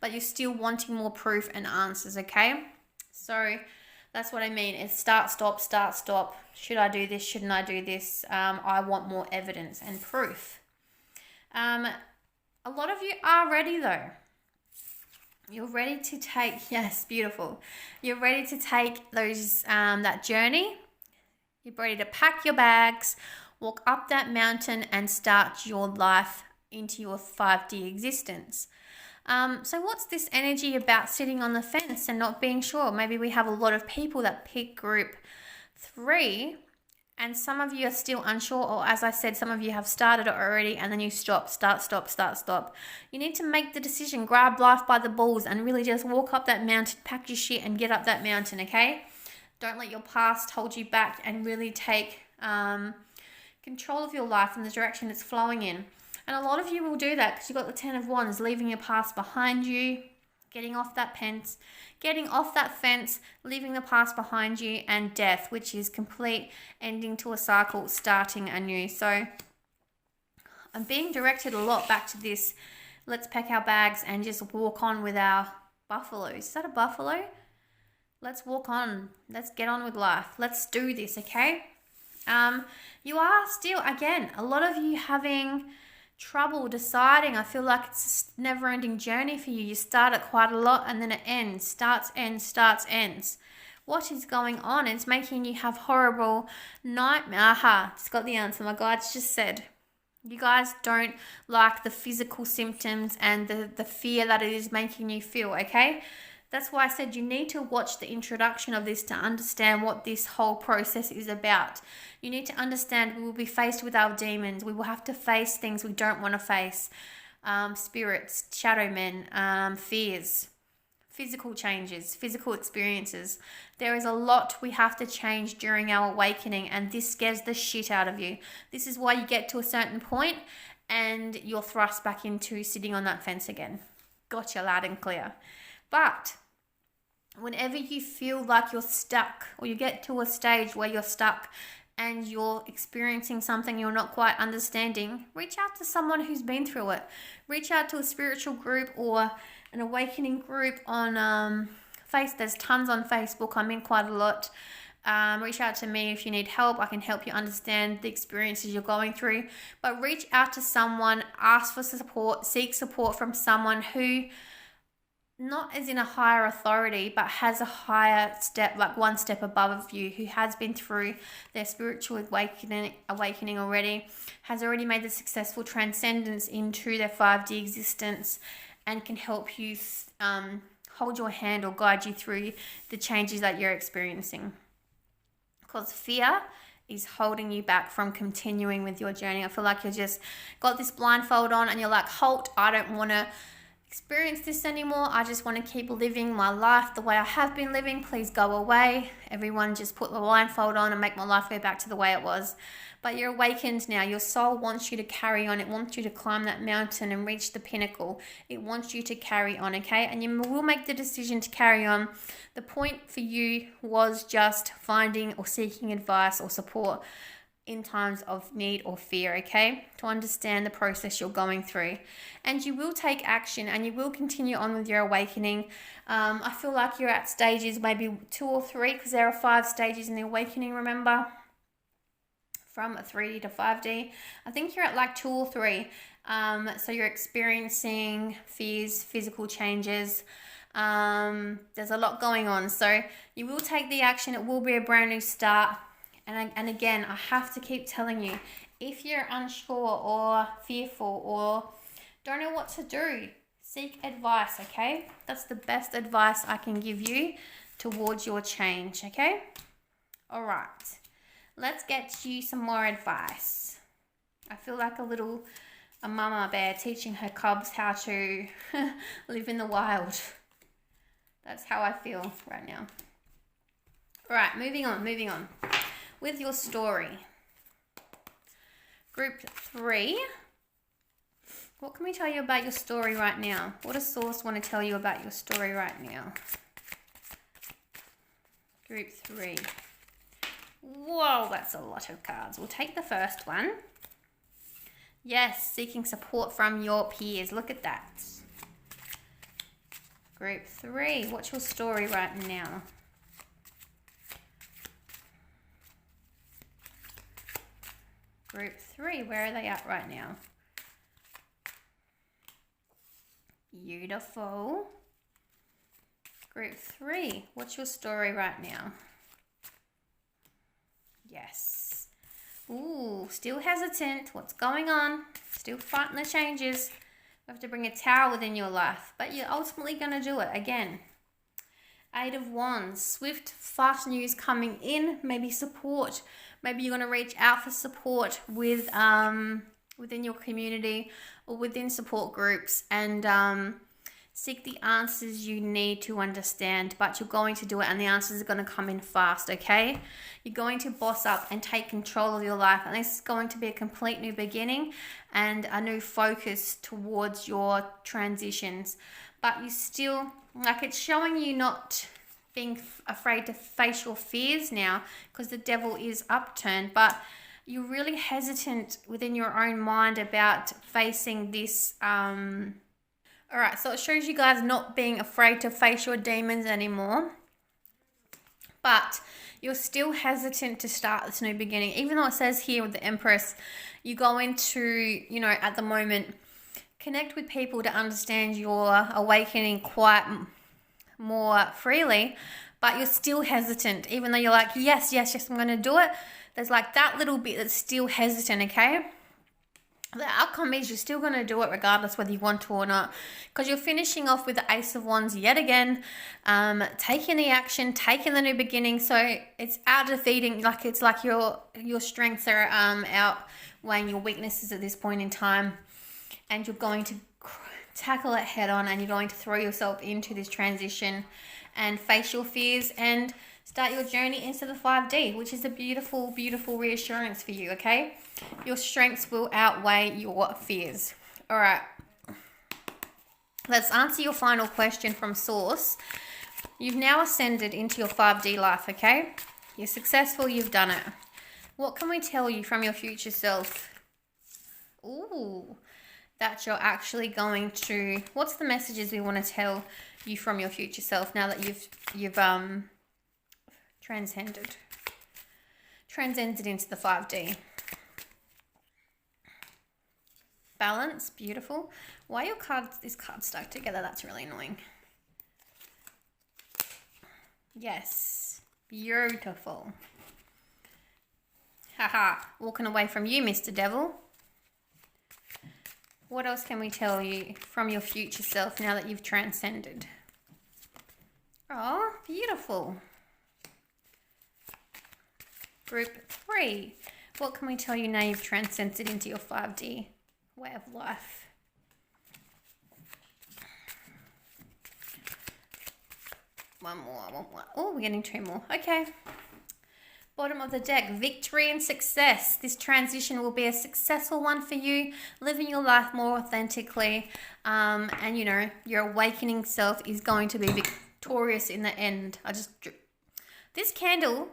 but you're still wanting more proof and answers, okay? So that's what I mean. It's start, stop. Should I do this? Shouldn't I do this? I want more evidence and proof. A lot of you are ready though. You're ready to take, yes, beautiful. You're ready to take those that journey. You're ready to pack your bags, walk up that mountain and start your life into your 5D existence. So what's this energy about sitting on the fence and not being sure? Maybe we have a lot of people that pick Group 3 and some of you are still unsure, or as I said, some of you have started it already and then you stop. You need to make the decision, grab life by the balls and really just walk up that mountain, pack your shit and get up that mountain, okay? Don't let your past hold you back and really take control of your life and the direction it's flowing in. And a lot of you will do that because you've got the 10 of Wands, leaving your past behind you, getting off that fence, leaving the past behind you, and death, which is complete ending to a cycle, starting anew. So I'm being directed a lot back to this. Let's pack our bags and just walk on with our buffaloes. Is that a buffalo? Let's walk on. Let's get on with life. Let's do this, okay? You are still, again, a lot of you having trouble deciding. I feel like it's a never-ending journey for you. You start it quite a lot and then it ends. Starts, ends. What is going on? It's making you have horrible nightmare. Aha, just got the answer. My guides just said. You guys don't like the physical symptoms and the fear that it is making you feel, okay? That's why I said you need to watch the introduction of this to understand what this whole process is about. You need to understand we will be faced with our demons. We will have to face things we don't want to face. Spirits, shadow men, fears. physical changes, physical experiences. There is a lot we have to change during our awakening, and this scares the shit out of you. This is why you get to a certain point and you're thrust back into sitting on that fence again. Gotcha, loud and clear. But whenever you feel like you're stuck, or you get to a stage where you're stuck and you're experiencing something you're not quite understanding, reach out to someone who's been through it. Reach out to a spiritual group or an awakening group on there's tons on Facebook. I'm in quite a lot. Reach out to me if you need help. I can help you understand the experiences you're going through. But reach out to someone, ask for support, seek support from someone who, not as in a higher authority, but has a higher step, like one step above you, who has been through their spiritual awakening already, has already made the successful transcendence into their 5D existence, and can help you hold your hand or guide you through the changes that you're experiencing. Because fear is holding you back from continuing with your journey. I feel like you just got this blindfold on and you're like, halt, I don't want to experience this anymore. I just want to keep living my life the way I have been living. Please go away. Everyone just put the blindfold on and make my life go back to the way it was. But you're awakened now. Your soul wants you to carry on. It wants you to climb that mountain and reach the pinnacle. It wants you to carry on, okay? And you will make the decision to carry on. The point for you was just finding or seeking advice or support in times of need or fear, okay? To understand the process you're going through. And you will take action and you will continue on with your awakening. I feel like you're at stages maybe 2 or 3, because there are 5 stages in the awakening, remember? From a 3D to 5D. I think you're at like 2 or 3. So you're experiencing fears, physical changes. There's a lot going on. So you will take the action. It will be a brand new start. And again, I have to keep telling you, if you're unsure or fearful or don't know what to do, seek advice, okay? That's the best advice I can give you towards your change, okay? All right. Let's get you some more advice. I feel like a mama bear teaching her cubs how to live in the wild. That's how I feel right now. All right, moving on. With your story. Group 3. What can we tell you about your story right now? What does Source want to tell you about your story right now? Group 3. Whoa, that's a lot of cards. We'll take the first one. Yes, seeking support from your peers. Look at that. Group 3. What's your story right now? Group 3. Where are they at right now? Beautiful. Group 3. What's your story right now? Yes. Ooh, still hesitant. What's going on? Still fighting the changes. You have to bring a tower within your life, but you're ultimately going to do it again. 8 of Wands. Swift, fast news coming in. Maybe support. Maybe you're going to reach out for support with within your community or within support groups and seek the answers you need to understand, but you're going to do it and the answers are going to come in fast, okay? You're going to boss up and take control of your life, and this is going to be a complete new beginning and a new focus towards your transitions. But you still, like, it's showing you not being afraid to face your fears now because the devil is upturned, but you're really hesitant within your own mind about facing this. All right, so it shows you guys not being afraid to face your demons anymore, but you're still hesitant to start this new beginning. Even though it says here with the Empress, you go into, at the moment, connect with people to understand your awakening quite more freely, but you're still hesitant. Even though you're like, yes, I'm going to do it, there's like that little bit that's still hesitant, okay? The outcome is you're still going to do it regardless whether you want to or not, because you're finishing off with the Ace of Wands yet again, taking the action, taking the new beginning. So it's out defeating, like it's like your strengths are outweighing your weaknesses at this point in time, and you're going to tackle it head on, and you're going to throw yourself into this transition and face your fears and start your journey into the 5D, which is a beautiful, beautiful reassurance for you, okay? Your strengths will outweigh your fears. All right. Let's answer your final question from Source. You've now ascended into your 5D life, okay? You're successful, you've done it. What can we tell you from your future self? Ooh, that you're actually going to... What's the messages we want to tell you from your future self now that you've transcended into the 5D? Balance, beautiful. Why are this card stuck together? That's really annoying. Yes, beautiful. Haha, walking away from you, Mr. Devil. What else can we tell you from your future self now that you've transcended? Oh, beautiful. Group 3. What can we tell you now you've transcended into your 5D way of life? One more. Oh, we're getting 2 more. Okay. Bottom of the deck, victory and success. This transition will be a successful one for you, living your life more authentically. And, you know, your awakening self is going to be victorious in the end. This candle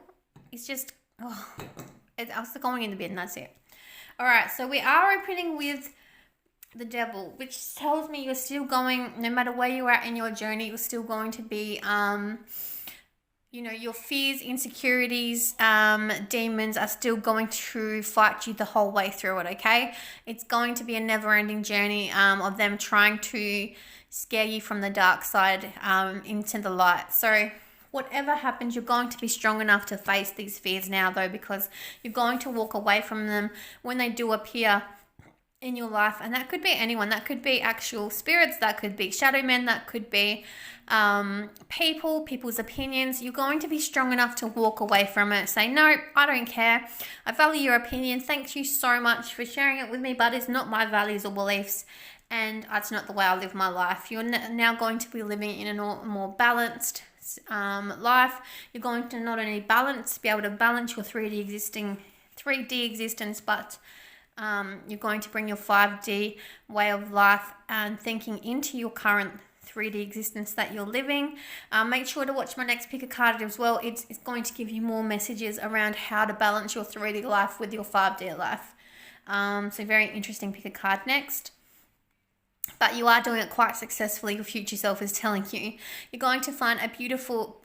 is just, I was going in the bin, and that's it. All right, so we are opening with the Devil, which tells me you're still going, no matter where you are in your journey, you're still going to be, you know, your fears, insecurities, demons are still going to fight you the whole way through it, okay? It's going to be a never-ending journey of them trying to scare you from the dark side into the light. So whatever happens, you're going to be strong enough to face these fears now, though, because you're going to walk away from them when they do appear in your life. And that could be anyone. That could be actual spirits. That could be shadow men. That could be people's opinions. You're going to be strong enough to walk away from it. Say, no, I don't care. I value your opinion. Thank you so much for sharing it with me, but it's not my values or beliefs, and it's not the way I live my life. You're now going to be living in a more balanced life. You're going to not only be able to balance your 3D existence, but you're going to bring your 5D way of life and thinking into your current 3D existence that you're living. Make sure to watch my next pick a card as well. It's going to give you more messages around how to balance your 3D life with your 5D life. So very interesting pick a card next. But you are doing it quite successfully. Your future self is telling you. You're going to find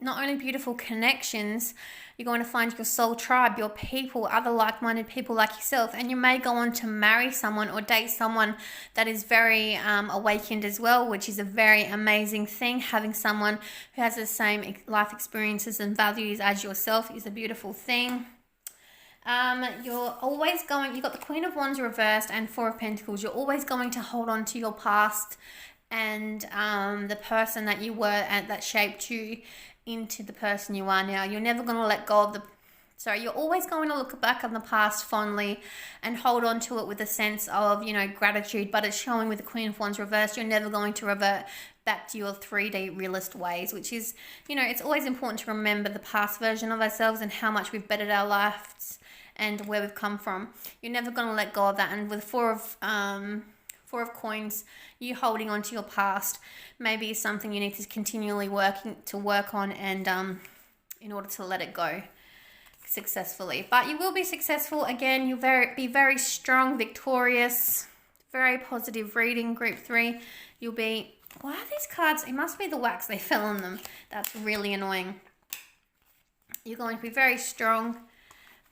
not only beautiful connections, you're going to find your soul tribe, your people, other like-minded people like yourself. And you may go on to marry someone or date someone that is very awakened as well, which is a very amazing thing. Having someone who has the same life experiences and values as yourself is a beautiful thing. You're always you've got the Queen of Wands reversed and 4 of Pentacles. You're always going to hold on to your past and the person that you were and that shaped you into the person you are now. You're never going to let go of you're always going to look back on the past fondly and hold on to it with a sense of, you know, gratitude, but it's showing with the Queen of Wands reversed, you're never going to revert back to your 3D realist ways, which is, you know, it's always important to remember the past version of ourselves and how much we've bettered our lives and where we've come from. You're never going to let go of that. And with four of coins, you holding on to your past maybe is something you need to continually work on and in order to let it go successfully. But you will be successful. Again, you'll be very strong, victorious, very positive reading. Group 3, you'll be... Why are these cards? It must be the wax. They fell on them. That's really annoying. You're going to be very strong,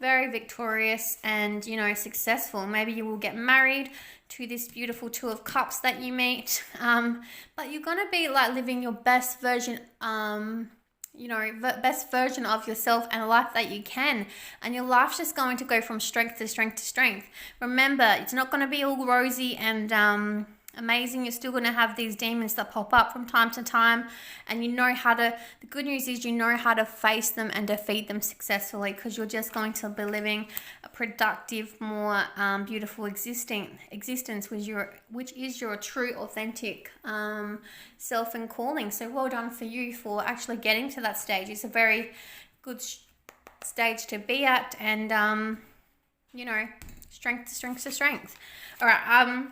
very victorious, and, you know, successful. Maybe you will get married to this beautiful 2 of Cups that you meet. But you're going to be like living your best version, best version of yourself and a life that you can. And your life's just going to go from strength to strength to strength. Remember, it's not going to be all rosy and amazing. You're still going to have these demons that pop up from time to time, and you know how to, the good news is you know how to face them and defeat them successfully, because you're just going to be living a productive, more beautiful existence which is your true, authentic self and calling. So well done for you for actually getting to that stage. It's a very good stage to be at, and you know, strength to strength to strength. All right,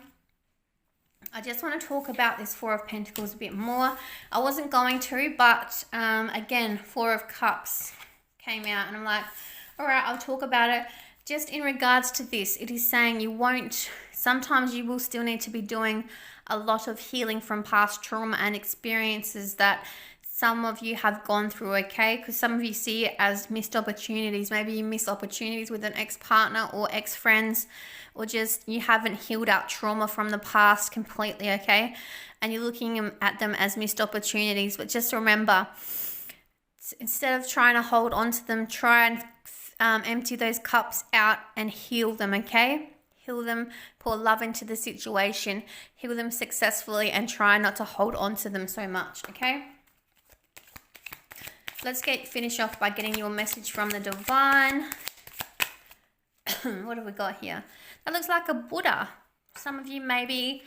I just want to talk about this Four of Pentacles a bit more. I wasn't going to, but again, Four of Cups came out, and I'm like, all right, I'll talk about it. Just in regards to this, it is saying sometimes you will still need to be doing a lot of healing from past trauma and experiences that some of you have gone through, okay? Because some of you see it as missed opportunities. Maybe you miss opportunities with an ex-partner or ex-friends, or just you haven't healed out trauma from the past completely, okay? And you're looking at them as missed opportunities. But just remember, instead of trying to hold on to them, try and empty those cups out and heal them, okay? Heal them, pour love into the situation, heal them successfully, and try not to hold on to them so much, okay? Let's finish off by getting your message from the divine. What have we got here? That looks like a Buddha. Some of you may be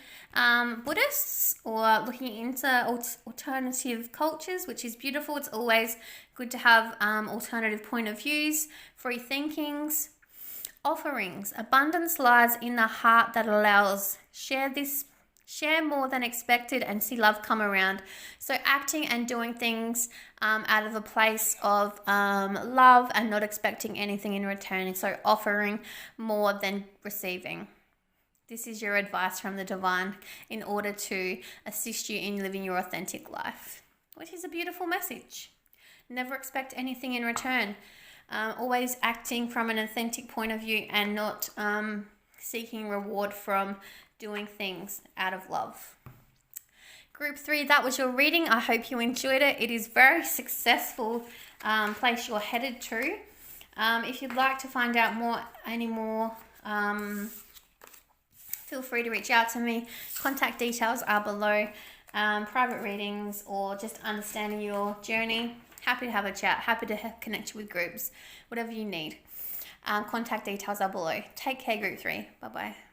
Buddhists or looking into alternative cultures, which is beautiful. It's always good to have alternative point of views, free thinkings. Offerings. Abundance lies in the heart that allows. Share more than expected and see love come around. So acting and doing things out of a place of love and not expecting anything in return. So offering more than receiving. This is your advice from the divine in order to assist you in living your authentic life, which is a beautiful message. Never expect anything in return. Always acting from an authentic point of view and not seeking reward from doing things out of love. Group 3, that was your reading. I hope you enjoyed it. It is very successful place you're headed to. If you'd like to find out any more, feel free to reach out to me. Contact details are below. Private readings or just understanding your journey. Happy to have a chat. Happy to connect you with groups. Whatever you need. Contact details are below. Take care, Group 3. Bye-bye.